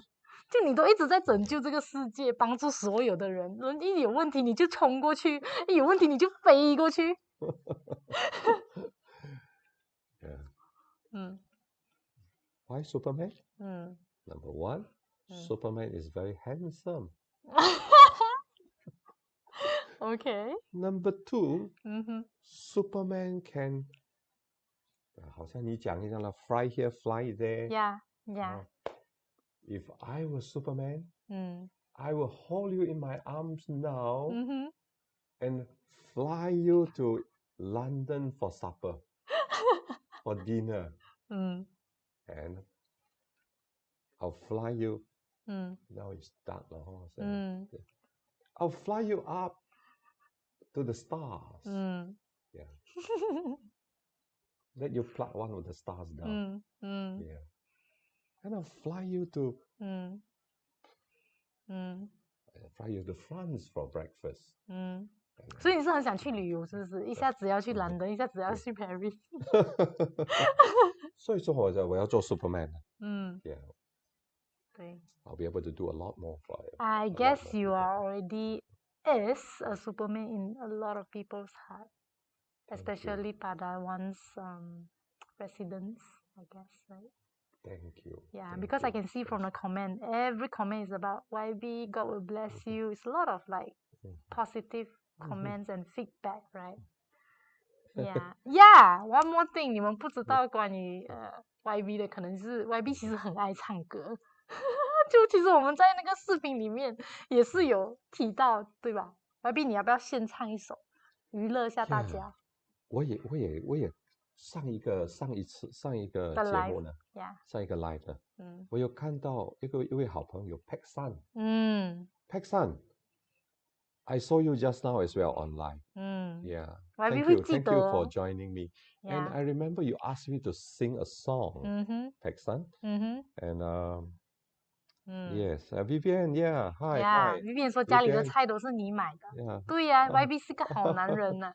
就你都一直在拯救这个世界，帮助所有的人。人一有问题你就冲过去，一有问题你就飞过去。Why Superman? Number one, Superman is very handsome. Okay. Number two, Superman can 好像你讲一样了 fly here, fly there. Yeah. If I were Superman, I will hold you in my arms now and fly you to London for supper, for dinner. And I'll fly you. Now it's dark now. I'll fly you up to the stars. Yeah. Let you pluck one of the stars down. Yeah. And I'll fly you to France for breakfast. 所以你是很想去旅游，是不是？一下子要去兰登，一下子要去 Paris。所以说我要做 Superman。Yeah. 对。I'll be able to do a lot more for you. I guess you are already is a Superman in a lot of people's heart, especially Padawan's residents, I guess, right? Thank you. Yeah, because I can see from the comment, every comment is about YB, God will bless you. It's a lot of like positive comments and feedback, right? Yeah. One more thing, 你们不知道关于YB 的，可能是 YB 其实很爱唱歌。就其实我们在那个视频里面也是有提到，对吧 ？YB 你要不要献唱一首，娱乐一下大家？我也上一个节目呢，上一个 live 的，我有看到一位好朋友 Peck San。Peck San，I saw you just now as well online. Yeah. Thank you for joining me. And I remember you asked me to sing a song, Peck San. And yes, Vivian, yeah, hi. Vivian 说家里的菜都是你买的。对呀，YB 是个好男人呢。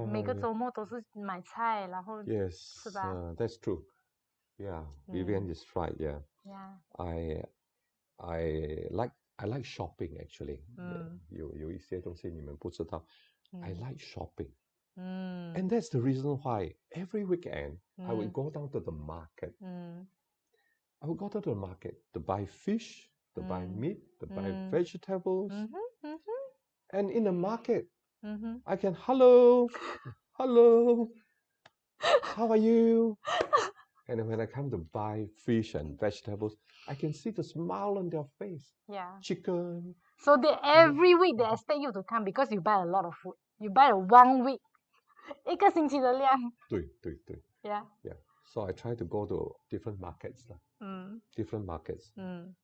每个周末都是买菜，然后是吧？That's true. Yeah, Vivian is right. Yeah. I like shopping actually. 有一些东西你们不知道。I like shopping. And that's the reason why every weekend I would go down to the market. I would go to the market to buy fish, to buy meat, to buy vegetables. And in the market, I can, hello, how are you? And when I come to buy fish and vegetables, I can see the smile on their face. Chicken. So every week they expect you to come because you buy a lot of food. You buy 1 week, 一个星期的量。对。Yeah. So I try to go to different markets. different markets. And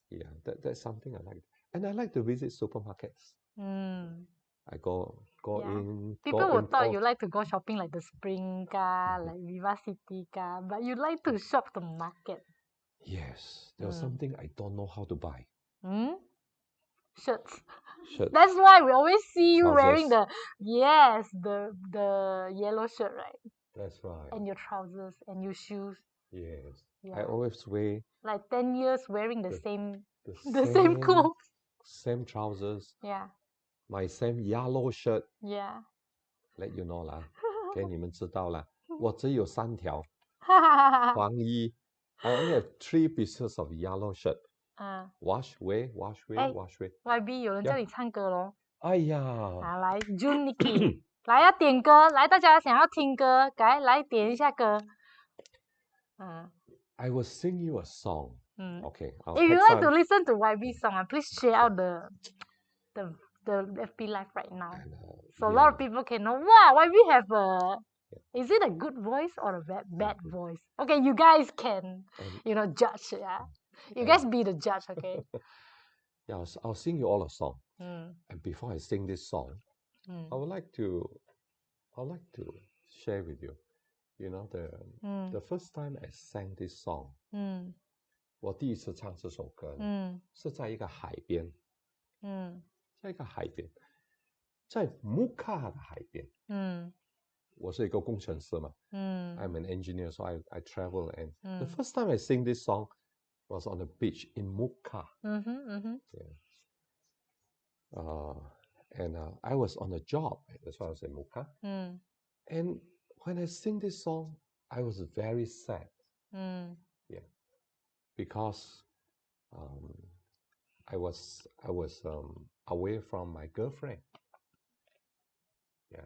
yeah, that's something I like. And I like to visit supermarkets. I go in. People would thought you like to go shopping like the Spring like Vivacity but you like to shop the market. Yes, there's something I don't know how to buy. Shirts. That's why we always see you wearing the yellow shirt, right? That's right. And your trousers and your shoes. Yes. I always wear like 10 years wearing the same clothes. Same trousers. Yeah. My same yellow shirt. Yeah. Let you know 啦，给你们知道啦。我只有3条黄衣。I only have 3 pieces of yellow shirt. Wash away. YB 有人叫你唱歌咯。哎呀。来 June Nikki 来要点歌，来大家想要听歌，来点一下歌。I will sing you a song. Okay. If you like to listen to YB song, please share out the FB Live right now. So a lot of people can know, wow, YB have is it a good voice or a bad voice? Okay, you guys can, judge. Yeah, you guys be the judge. Okay. Yeah, I'll sing you all a song. And before I sing this song, I would like to share with you. The first time I sang this song, 我第一次唱这首歌是在一个海边，在木卡的海边。我是一个工程师嘛，I'm an engineer, so I travel. And the first time I sing this song was on the beach in Muka. And I was on a job. That's why I was in Muka. And when I sing this song, I was very sad. Yeah, because I was away from my girlfriend. Yeah.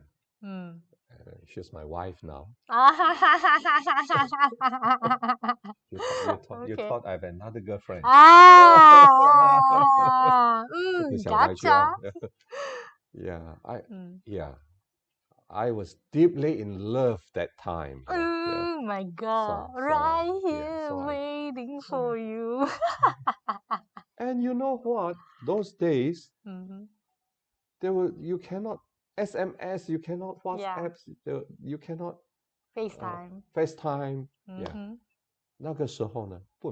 She's my wife now. You thought I have another girlfriend. Gotcha. I was deeply in love that time. Oh my God! Right here, waiting for you. And you know what? Those days, you cannot SMS, you cannot WhatsApp, you cannot FaceTime. Yeah. 那个时候呢，我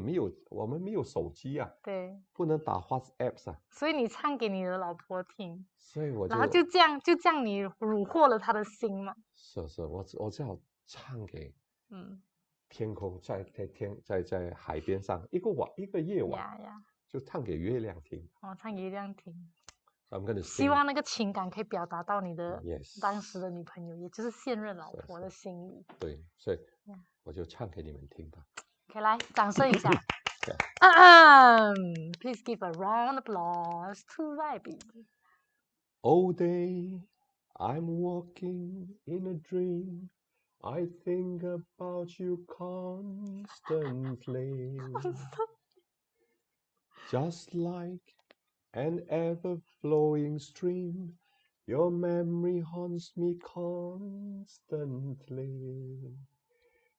们没有手机啊，对，不能打 WhatsApp 啊。所以你唱给你的老婆听，所以然后就这样你虏获了她的心嘛。是，我只好唱给天空，在海边上一个夜晚，就唱给月亮听。唱给月亮听。I'm 希望那个情感可以表达到你的当时的女朋友，也就是现任老婆的心里。对，所以我就唱给你们听吧。OK， 来，掌声一下。Please give a round applause to YB. All day I'm walking in a dream. I think about you constantly. Just like an ever-flowing stream, your memory haunts me constantly.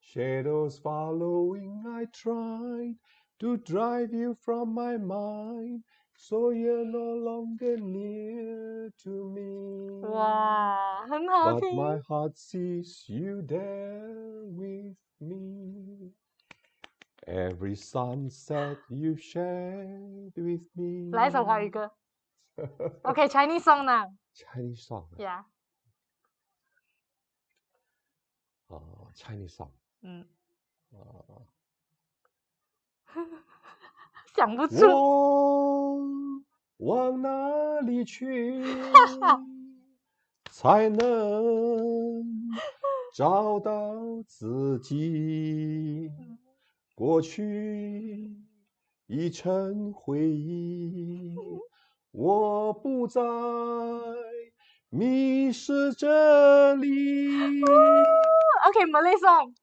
Shadows following, I tried to drive you from my mind, so you're no longer near to me. 哇，很好听。But my heart sees you there with me. Every sunset you shared with me. 来一首华语歌。OK, Chinese song 呢 Chinese song. Yeah. Chinese song. 想不出。我往哪里去，才能找到自己？过去已成回忆，我不再迷失这里。OK, Malay song.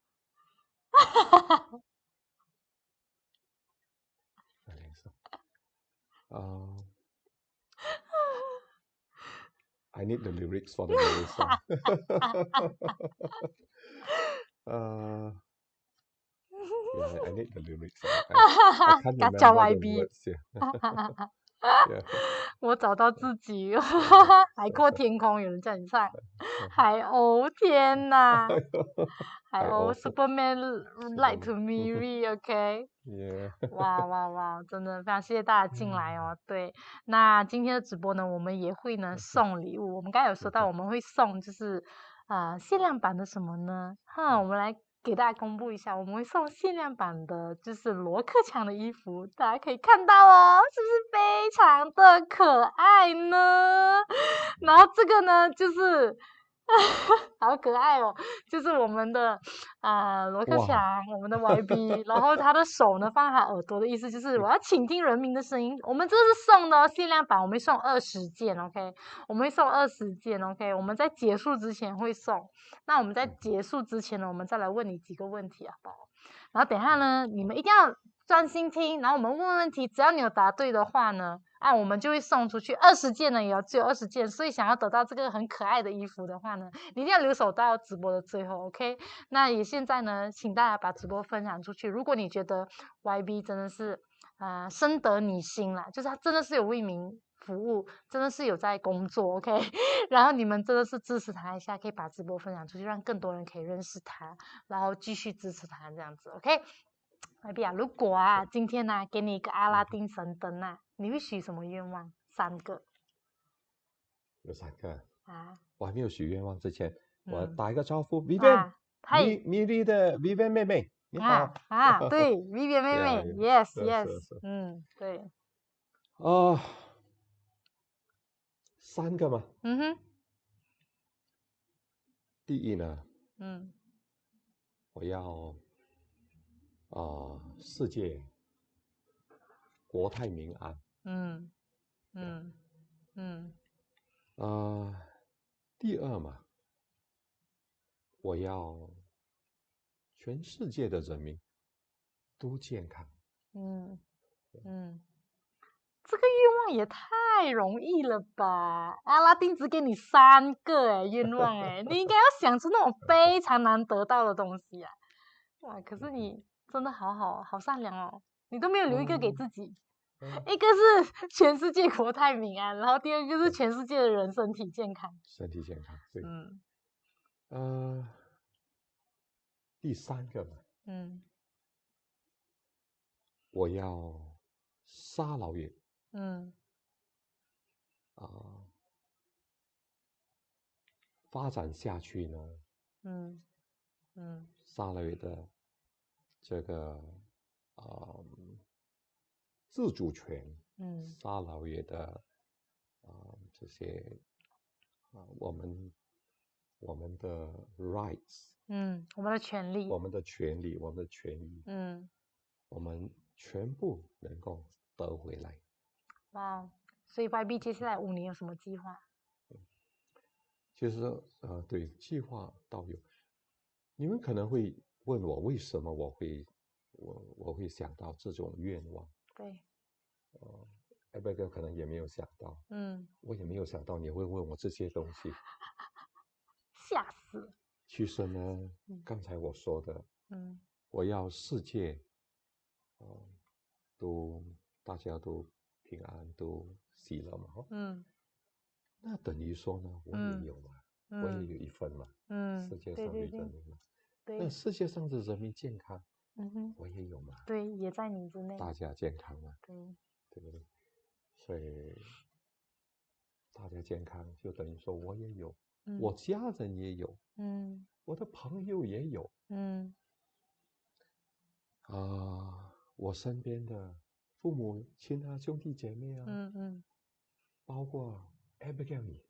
I need the lyrics for the Malay song. Yeah, I need the lyrics. I can't remember the words. Yeah. 我找到自己，海阔天空，有人叫你唱，海鸥，天哪，海鸥 ，Superman like to me，OK，哇哇哇，真的非常谢谢大家进来哦。对，那今天的直播呢，我们也会呢送礼物，我们刚才有说到我们会送就是限量版的什么呢？我们来给大家公布一下，我们会送限量版的，就是罗克强的衣服，大家可以看到哦，是不是非常的可爱呢？然后这个呢，就是好可爱哦，就是我们的罗克强，我们的 YB， 然后他的手呢放在他耳朵的意思就是我要倾听人民的声音。我们这是送的哦，限量版，我们送20件 ，OK， 我们会送20件 ，OK， 我们在结束之前会送。那我们在结束之前呢，我们再来问你几个问题，好不好？然后等一下呢，你们一定要专心听，然后我们问问题，只要你有答对的话呢，我们就会送出去20件呢，也要只有20件，所以想要得到这个很可爱的衣服的话呢，你一定要留守到直播的最后 ，OK？ 那也现在呢，请大家把直播分享出去。如果你觉得 YB 真的是深得你心啦，就是他真的是有为民服务，真的是有在工作 ，OK？ 然后你们真的是支持他一下，可以把直播分享出去，让更多人可以认识他，然后继续支持他这样子 ，OK？YB 如果今天给你一个阿拉丁神灯你会许什么愿望？3个。有3个我还没有许愿望之前，我打一个招呼 ，Vivian，Miri 的 Vivian 妹妹，你好对 ，Vivian 妹妹，Yes Yes，对。3个嘛。第一呢，我要世界国泰民安。第二嘛，我要全世界的人民都健康。这个愿望也太容易了吧！阿拉丁只给你3个愿望你应该要想出那种非常难得到的东西哇！可是你真的好善良哦，你都没有留一个给自己。一个是全世界国泰民安，然后第二个是全世界的人身体健康。身体健康，对。第3个嘛，我要沙劳越发展下去呢，沙劳越的这个自主权，沙劳越的这些我们的 rights，我们的权利，我们的权利，我们的权益，我们全部能够得回来。哇！所以 YB 接下来5年有什么计划？其实对，计划倒有。你们可能会问我为什么我会想到这种愿望？对。Abigail 可能也没有想到，我也没有想到你会问我这些东西，吓死了。其实呢，刚才我说的，我要世界，大家都平安，都喜乐嘛，那等于说呢，我也有嘛，我也有一份嘛，世界上的人民嘛，那世界上的人民健康，我也有嘛，对，也在你之内，大家健康嘛，对不对？所以大家健康就等于说我也有，我家人也有，我的朋友也有，我身边的父母亲兄弟姐妹包括 Abigail 你，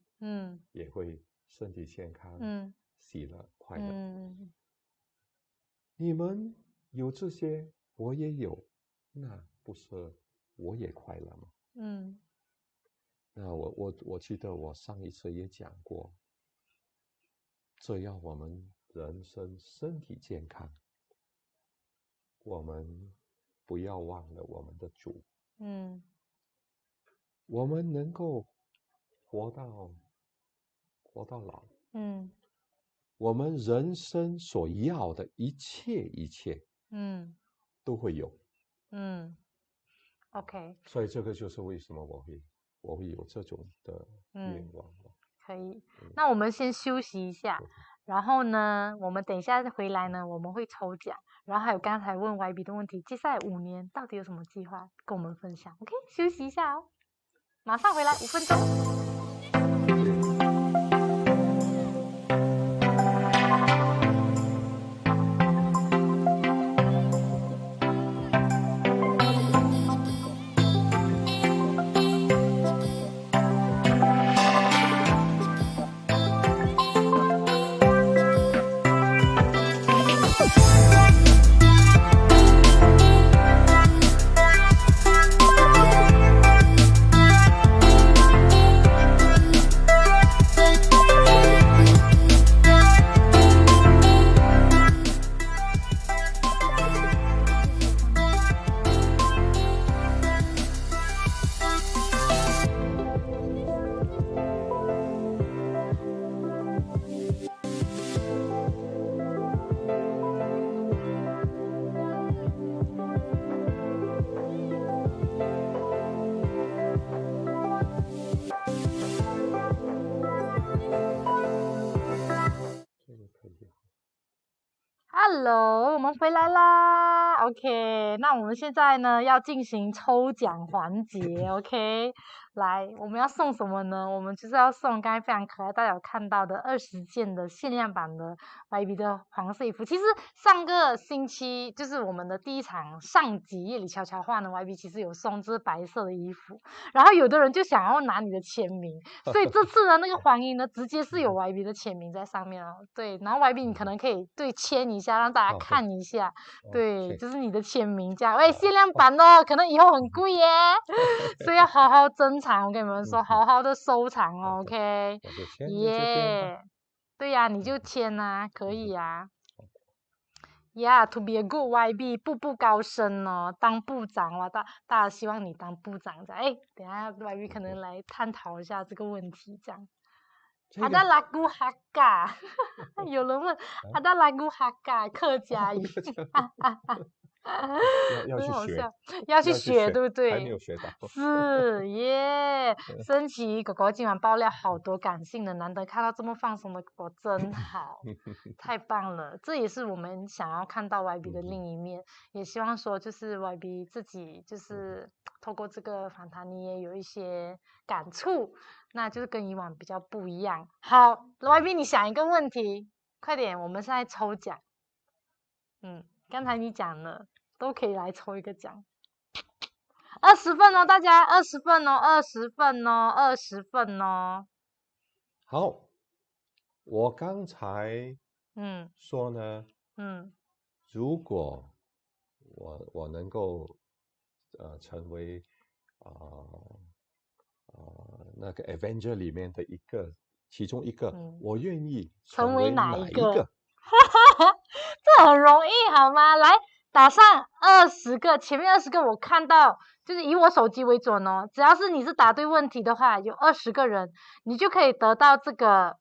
也会身体健康，喜乐快乐。你们有这些，我也有，那不是我也快乐吗？那我记得我上一次也讲过，只要我们人身体健康，我们不要忘了我们的主，我们能够活到老，我们人生所要的一切，都会有。OK。所以这个就是为什么我会有这种的愿望。可以，那我们先休息一下，然后呢，我们等一下回来呢，我们会抽奖，然后还有刚才问 YB 的问题，接下来5年到底有什么计划跟我们分享 ？OK， 休息一下哦，马上回来5分钟。Hello， 我们回来啦。OK， 那我们现在呢要进行抽奖环节。OK， 来，我们要送什么呢？我们就是要送刚才非常可爱，大家有看到的20件的限量版的 YB 的黄色衣服。其实上个星期就是我们的第一场上集夜里悄悄话呢 ，YB 其实有送这白色的衣服，然后有的人就想要拿你的签名，所以这次的那个黄衣呢，直接是有 YB 的签名在上面哦。对，然后 YB 你可能可以签一下，让大家看一下。对，就是你的签名这样。喂，限量版哦，可能以后很贵耶，所以要好好珍藏。我跟你们说，好好的收藏哦。OK， 耶，对呀，你就签啊，可以啊。Yeah，to be a good YB， 步步高升哦，当部长哇，大家希望你当部长这样。哎，等一下 YB 可能来探讨一下这个问题这样。Ada lagu Hakka， 有人问 Ada lagu Hakka 客家语，要去学，要去学，对不对？还没有学到。是耶，升旗狗狗今晚爆料好多感性的，难得看到这么放松的狗狗，真好，太棒了。这也是我们想要看到 YB 的另一面，也希望说就是 YB 自己就是透过这个访谈，你也有一些感触，那就是跟以往比较不一样。好 ，YB 你想一个问题，快点，我们现在抽奖。刚才你讲了。都可以来抽一个奖，20份哦，大家20份哦，20份哦，20份哦。好，我刚才说呢，如果我能够成为那个 Avenger 里面的其中一个，我愿意成为哪一个？这很容易好吗？来。打上20个，前面20个我看到，就是以我手机为准哦。只要是你是答对问题的话，有20个人，你就可以得到这个，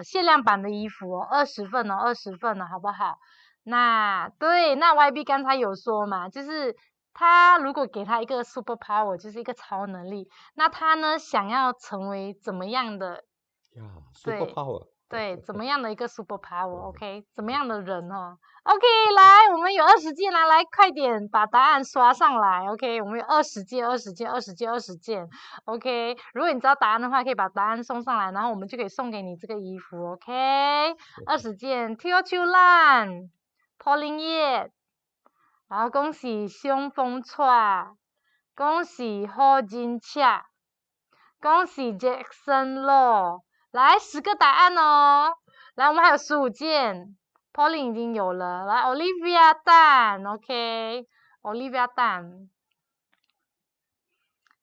限量版的衣服哦，20份哦，20份哦，好不好？那对，那 YB 刚才有说嘛，就是他如果给他一个 super power， 就是一个超能力，那他呢想要成为怎么样的？super power。对，怎么样的一个 super power？OK， 怎么样的人哦 ？OK， 来，我们有20件啦，来快点把答案刷上来。OK， 我们有20件。OK， 如果你知道答案的话，可以把答案送上来，然后我们就可以送给你这个衣服。OK，20件 ，Teo Chu Lan、Pauline 叶，然后恭喜凶风串，恭喜霍金恰，恭喜 Jackson Law。来10个答案哦，来我们还有15件 ，Pauline 已经有了，来 Olivia 蛋 ，OK，Olivia 蛋，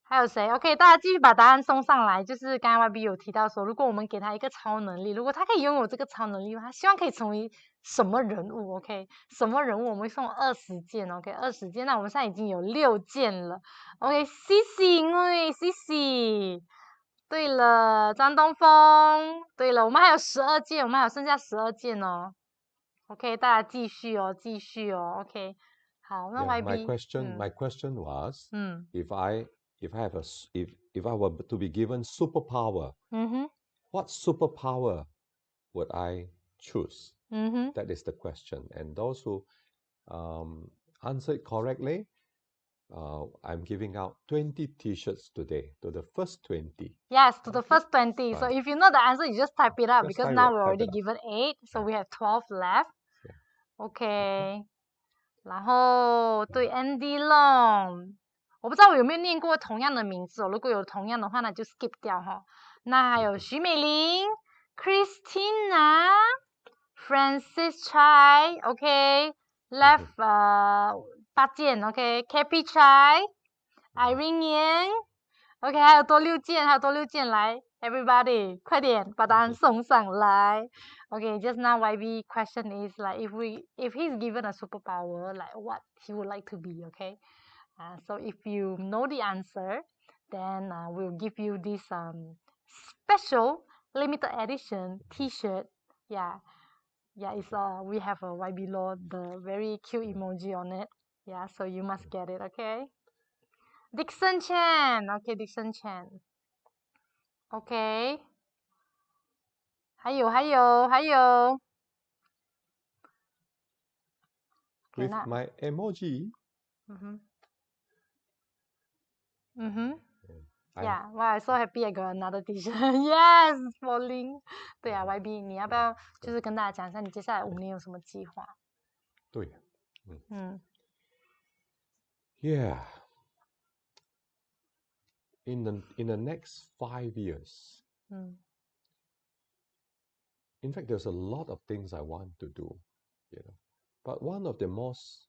还有谁 ？OK， 大家继续把答案送上来。就是刚刚 YB 有提到说，如果我们给他一个超能力，如果他可以拥有这个超能力，他希望可以成为什么人物 ？OK， 什么人物我们会送20件 ，OK，20件，那我们现在已经有6件了 ，OK，Cici， 因为 Cici。对了，张东风。对了，我们还有12件，我们还有剩下12件哦。OK， 大家继续哦，继续哦。OK， 好，那 YB。My question was, if I were to be given superpower, what superpower would I choose? That is the question. And those who answered correctly, I'm giving out 20 T-shirts today to the first 20. Yes, to the first 20. Right. So if you know the answer, you just type it up because now we're already given 8. So we have 12 left. OK， 然后对 Andy Long， 我不知道我有没有念过同样的名字哦。如果有同样的话，那就 skip 掉哈。那还有徐美玲、Christina、Francis Chai，OK，Left 八件 OK，Cappy Chai、Irene Yang，OK， 还有多6件，来 ，Everybody， 快点把答案送上来。Okay, just now YB question is like if he's given a superpower, like what he would like to be, okay? So if you know the answer, then we'll give you this special limited edition T-shirt. Yeah, it's we have a YB Law, the very cute emoji on it. Yeah, so you must get it, okay? Dixon Chen, okay, Dixon Chen. Okay. 还有。With my emoji. Yeah, wow, I'm so happy I got another T-shirt. Yes, falling. 对啊 ，YB， 你要不要就是跟大家讲一下你接下来5年有什么计划？对，Yeah. In the next 5 years. In fact, there's a lot of things I want to do, But one of the most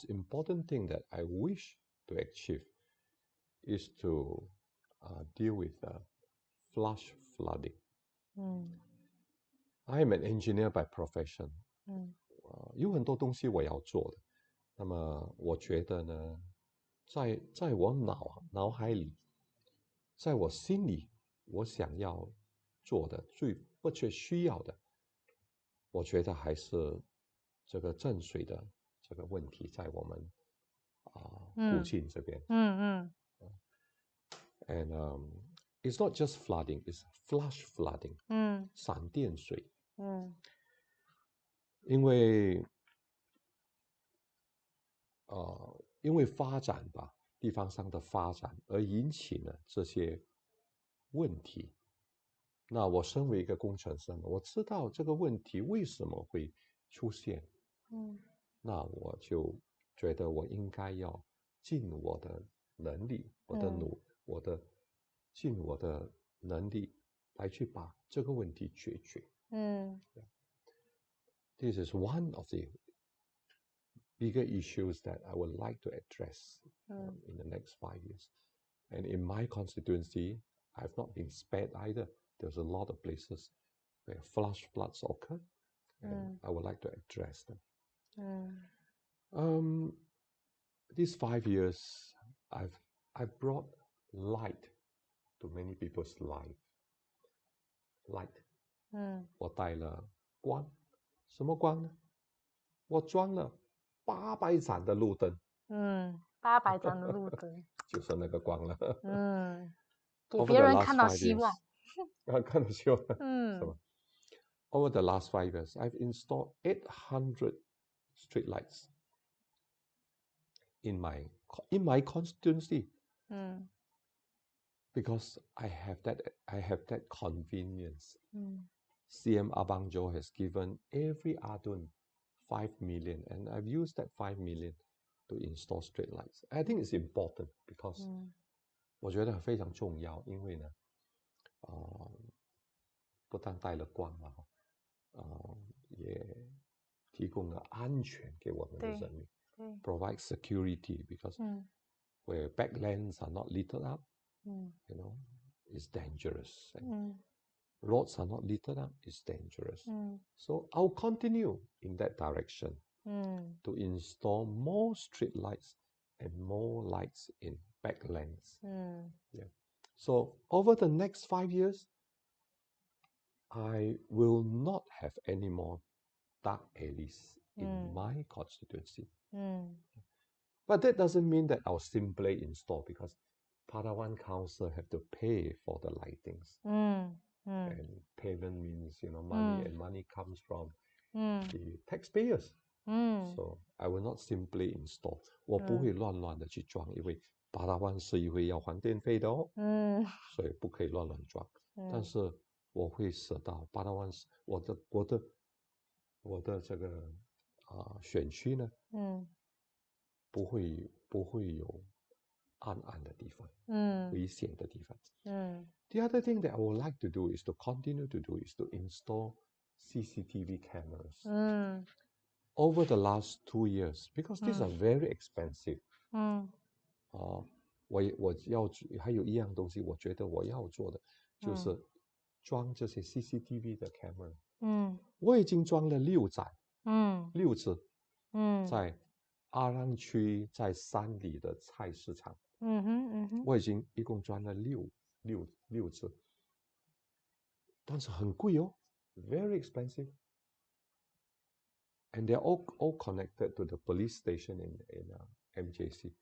important thing that I wish to achieve is to deal with flash flooding. I am an engineer by profession. 有很多东西我要做的。那么我觉得呢，在我脑海里，在我心里，我想要做的最迫切需要的，我觉得还是这个镇水的这个问题，在我们附近这边。And it's not just flooding, it's flash flooding. 闪电水。因为发展吧，地方上的发展而引起了这些问题。那我身为一个工程师，我知道这个问题为什么会出现。那我就觉得我应该要尽我的能力，尽我的能力来去把这个问题解决。This is one of the bigger issues that I would like to address in the next 5 years. And in my constituency, I've not been spared either. There's a lot of places where flash floods occur, and I would like to address them. These 5 years, I've brought light to many people's life. Light. 我带了光，什么光呢？我装了800盏的路灯。800盏的路灯。就是那个光了。给别人看到希望。看到希望。Over the last 5 years, I've installed 800 street lights in my constituency. Because I have that convenience. CM Abang Jo has given every Adun 5 million, and I've used that 5 million to install street lights. I think it's important because 我觉得非常重要，因为呢，不但带了光嘛，也提供了安全给我们的人民。Provide security because where backlands are not lit up, it's dangerous. And roads are not lit up, it's dangerous. So I'll continue in that direction to install more street lights and more lights in backlands. So over the next 5 years, I will not have any more dark alleys in my constituency. But that doesn't mean that I'll simply install, because Palawan Council have to pay for the lightings. And payment means, money, and money comes from the taxpayers. So I will not simply install. 我不会乱乱的去装，因为巴拉万市议会要还电费的哦，所以不可以乱乱装。但是我会舍到巴拉万市，我的这个选区呢，不会有暗的地方，危险的地方。The other thing that I would like to do is to continue to do is to install CCTV cameras. Over the last 2 years, because these are very expensive. 我要还有一样东西，我觉得我要做的就是装这些 CCTV 的 camera。我已经装了6盏，6次，在阿让区，在山里的菜市场，我已经一共装了六次，但是很贵哦 ，very expensive. And they're all connected to the police station in MJC.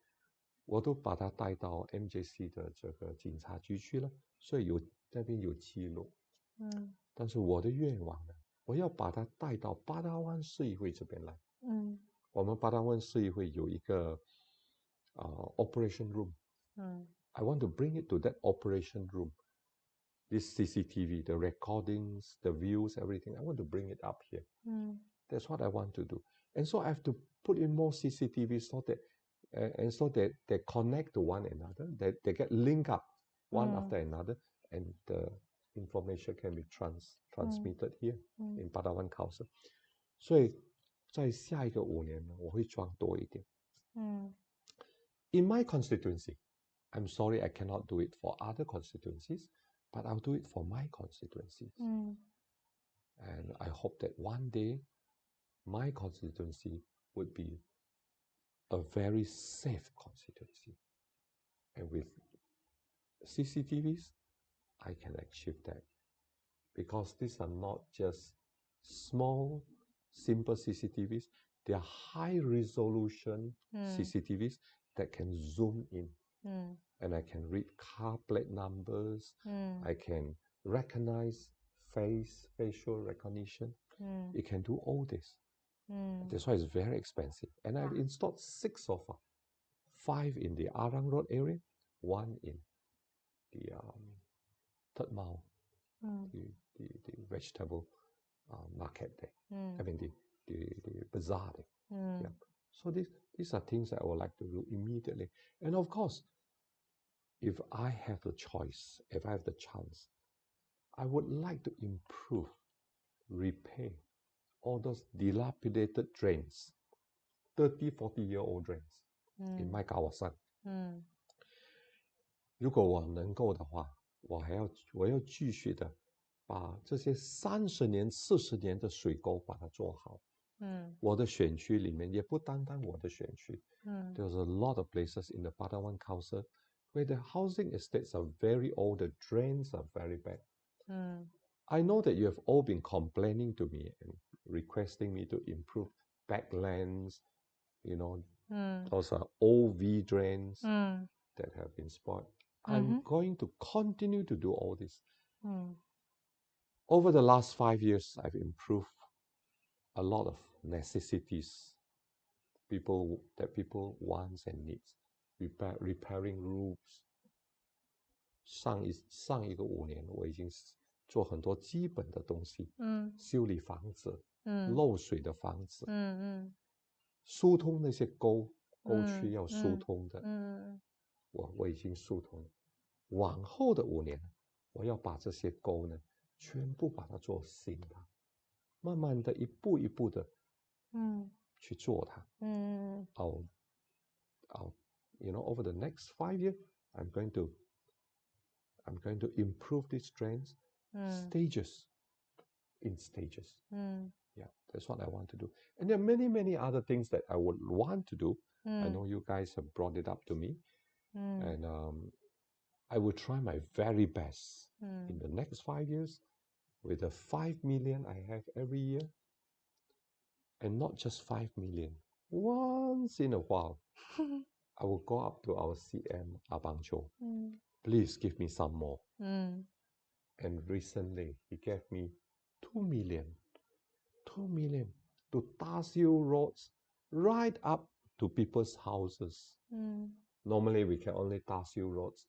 我都把它带到 MJC 的这个警察局去了，所以那边有记录。但是我的愿望呢，我要把它带到巴达湾市议会这边来。我们巴达湾市议会有一个operation room. I want to bring it to that operation room. This CCTV, the recordings, the views, everything. I want to bring it up here. That's what I want to do. And so I have to put in more CCTV so that they connect to one another. They get linked up one after another, and the information can be transmitted here in Palawan Council. 所以在下一个5年呢，我会装多一点。In my constituency, I'm sorry I cannot do it for other constituencies, but I'll do it for my constituencies. And I hope that one day my constituency would be a very safe constituency. And with CCTVs, I can achieve that. Because these are not just small, simple CCTVs. They are high-resolution CCTVs that can zoom in. And I can read car plate numbers. I can recognize facial recognition. It can do all this. That's why it's very expensive. And I've installed 6 so far. 5 in the Arang Road area, 1 in the Third Mile, the vegetable market there. I mean the bazaar there. Yeah. So these are things that I would like to do immediately. And of course, if I have the choice, if I have the chance, I would like to improve, repair all those dilapidated drains, 30, 40-year-old drains in my kawasan. 如果我能够的话，我要继续的把这些30年、40年的水沟把它做好。我的选区里面也不单单我的选区，there's a lot of places in the Palawan Council where the housing estates are very old, the drains are very bad. I know that you have all been complaining to me and requesting me to improve backlands, those are old V drains that have been spoiled. I'm going to continue to do all this. Over the last 5 years, I've improved a lot of necessities that people wants and needs. Repairing roofs. 上一个5年，我已经做很多基本的东西，修理房子，漏水的房子，疏通那些沟渠要疏通的，我已经疏通了。往后的5年，我要把这些沟呢，全部把它做新的，慢慢的一步一步的，去做它。I'll over the next 5 years, I'm going to improve these drains, stages. Yeah, that's what I want to do. And there are many, many other things that I would want to do. I know you guys have brought it up to me. And I will try my very best in the next 5 years with the 5 million I have every year, and not just 5 million, once in a while, I will go up to our CM Abang Jo. Please give me some more. And recently, he gave me 2 million. 2 million to Ta Siu roads right up to people's houses. Normally, we can only Ta Siu roads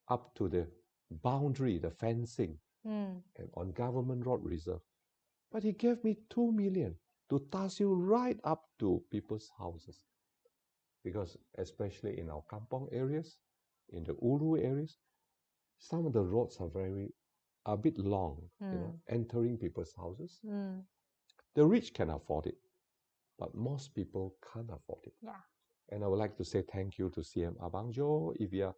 up to the boundary, the fencing, and on government road reserve. But he gave me 2 million to Ta Siu right up to people's houses. Because especially in our kampong areas, in the ulu areas, some of the roads are a bit long, entering people's houses. The rich can afford it, but most people can't afford it. Yeah. And I would like to say thank you to CM Abang Jo. If you are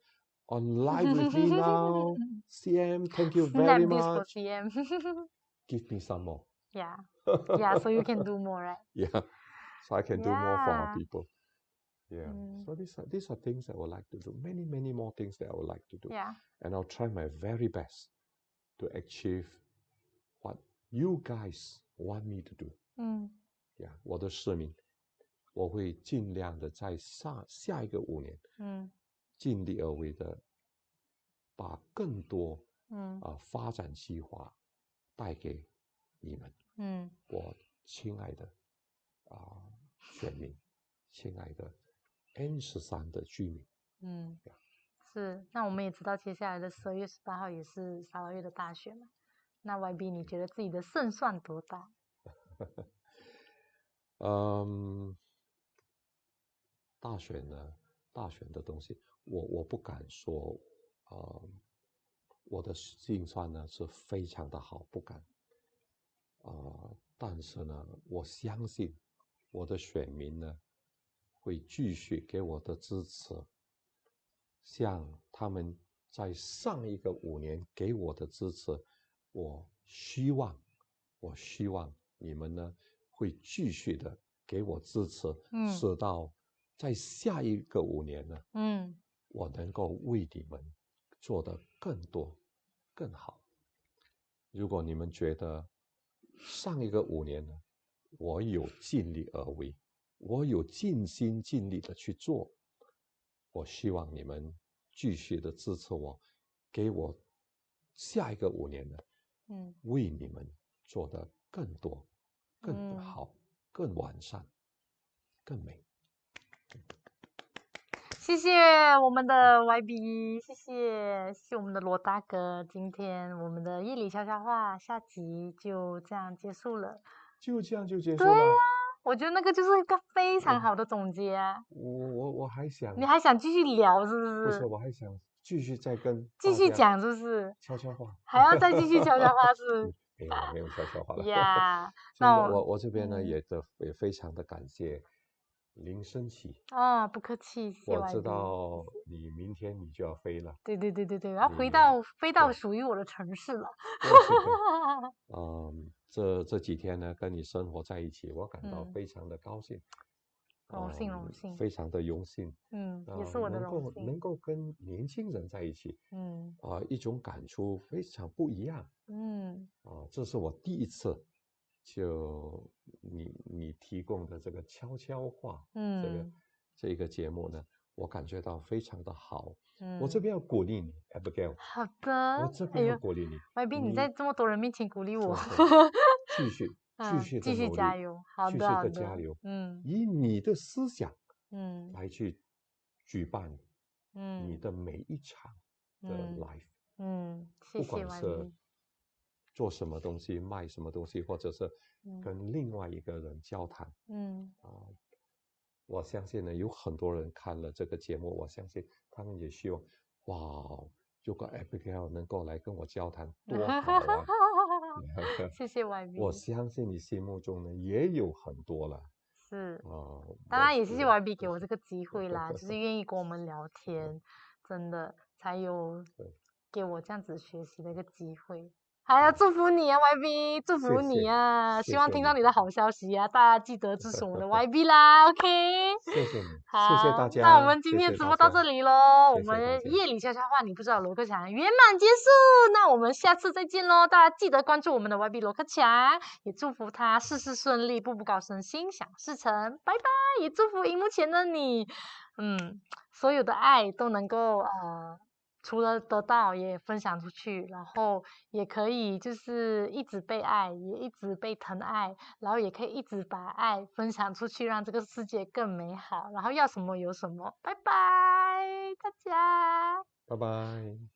on live with me now, CM, thank you very much. Snap this for CM. Give me some more. Yeah. Yeah, so you can do more, right? Yeah. So I can do more for our people. Yeah. So these are things I would like to do. Many, many more things that I would like to do. Yeah. And I'll try my very best to achieve what you guys want me to do. Yeah, 我的使命，我会尽量的在下一个5年，尽力而为的把更多发展计划带给你们。我亲爱的选民，亲爱的 N13的居民。是。那我们也知道，接下来的12月18号也是沙劳越的大选嘛。那 YB 你觉得自己的胜算多大？大选的东西，我不敢说，我的胜算呢是非常的好，不敢。但是呢，我相信我的选民呢会继续给我的支持，像他们在上一个5年给我的支持，我希望你们呢会继续的给我支持，直到在下一个5年呢，我能够为你们做得更多更好。如果你们觉得上一个5年呢，我有尽力而为，我有尽心尽力的去做，我希望你们继续的支持我，给我下一个5年呢，为你们做得更多更好，更完善，更美。谢谢我们的 YB， 谢谢我们的罗大哥。今天我们的夜里悄悄话下集就这样结束了。就这样就结束了？对啊，我觉得那个就是一个非常好的总结啊。我还想，你还想继续聊是不是？不是，我还想继续再跟继续讲是不是？悄悄话还要再继续悄悄话是？没有悄悄话了。呀，那我这边呢也非常的感谢林升起。不客气，谢谢。我知道你明天你就要飞了。对，我要飞到属于我的城市了。这几天呢跟你生活在一起，我感到非常的高兴。荣幸，非常的荣幸。也是我的荣幸。能够跟年轻人在一起，一种感触非常不一样。这是我第一次就你提供的这个悄悄话，这个节目呢，我感觉到非常的好。我这边要鼓励你 ，Abigail。好的。我这边要鼓励你。YB，你在这么多人面前鼓励我。继续加油，好的，继续的加油。以你的思想，来去举办，你的每一场的 life。谢谢 YB。不管是做什么东西，卖什么东西，或者是跟另外一个人交谈。我相信呢，有很多人看了这个节目，我相信他们也希望，哇，如果 Abigail 能够来跟我交谈，多好啊！谢谢 YB。我相信你心目中呢也有很多了。是当然也谢谢 YB 给我这个机会啦，就是愿意跟我们聊天，真的才有给我这样子学习的一个机会。还要祝福你啊 ，YB，祝福你啊！希望听到你的好消息啊！大家记得支持我们的 YB 啦，OK？谢谢你，好，谢谢大家。那我们今天直播到这里喽。我们夜里悄悄话你不知道罗克强圆满结束，那我们下次再见喽！大家记得关注我们的 YB 罗克强，也祝福他事事顺利，步步高升，心想事成，拜拜！也祝福荧幕前的你，所有的爱都能够除了得到也分享出去，然后也可以就是一直被爱，也一直被疼爱，然后也可以一直把爱分享出去，让这个世界更美好。然后要什么有什么，拜拜，大家，拜拜。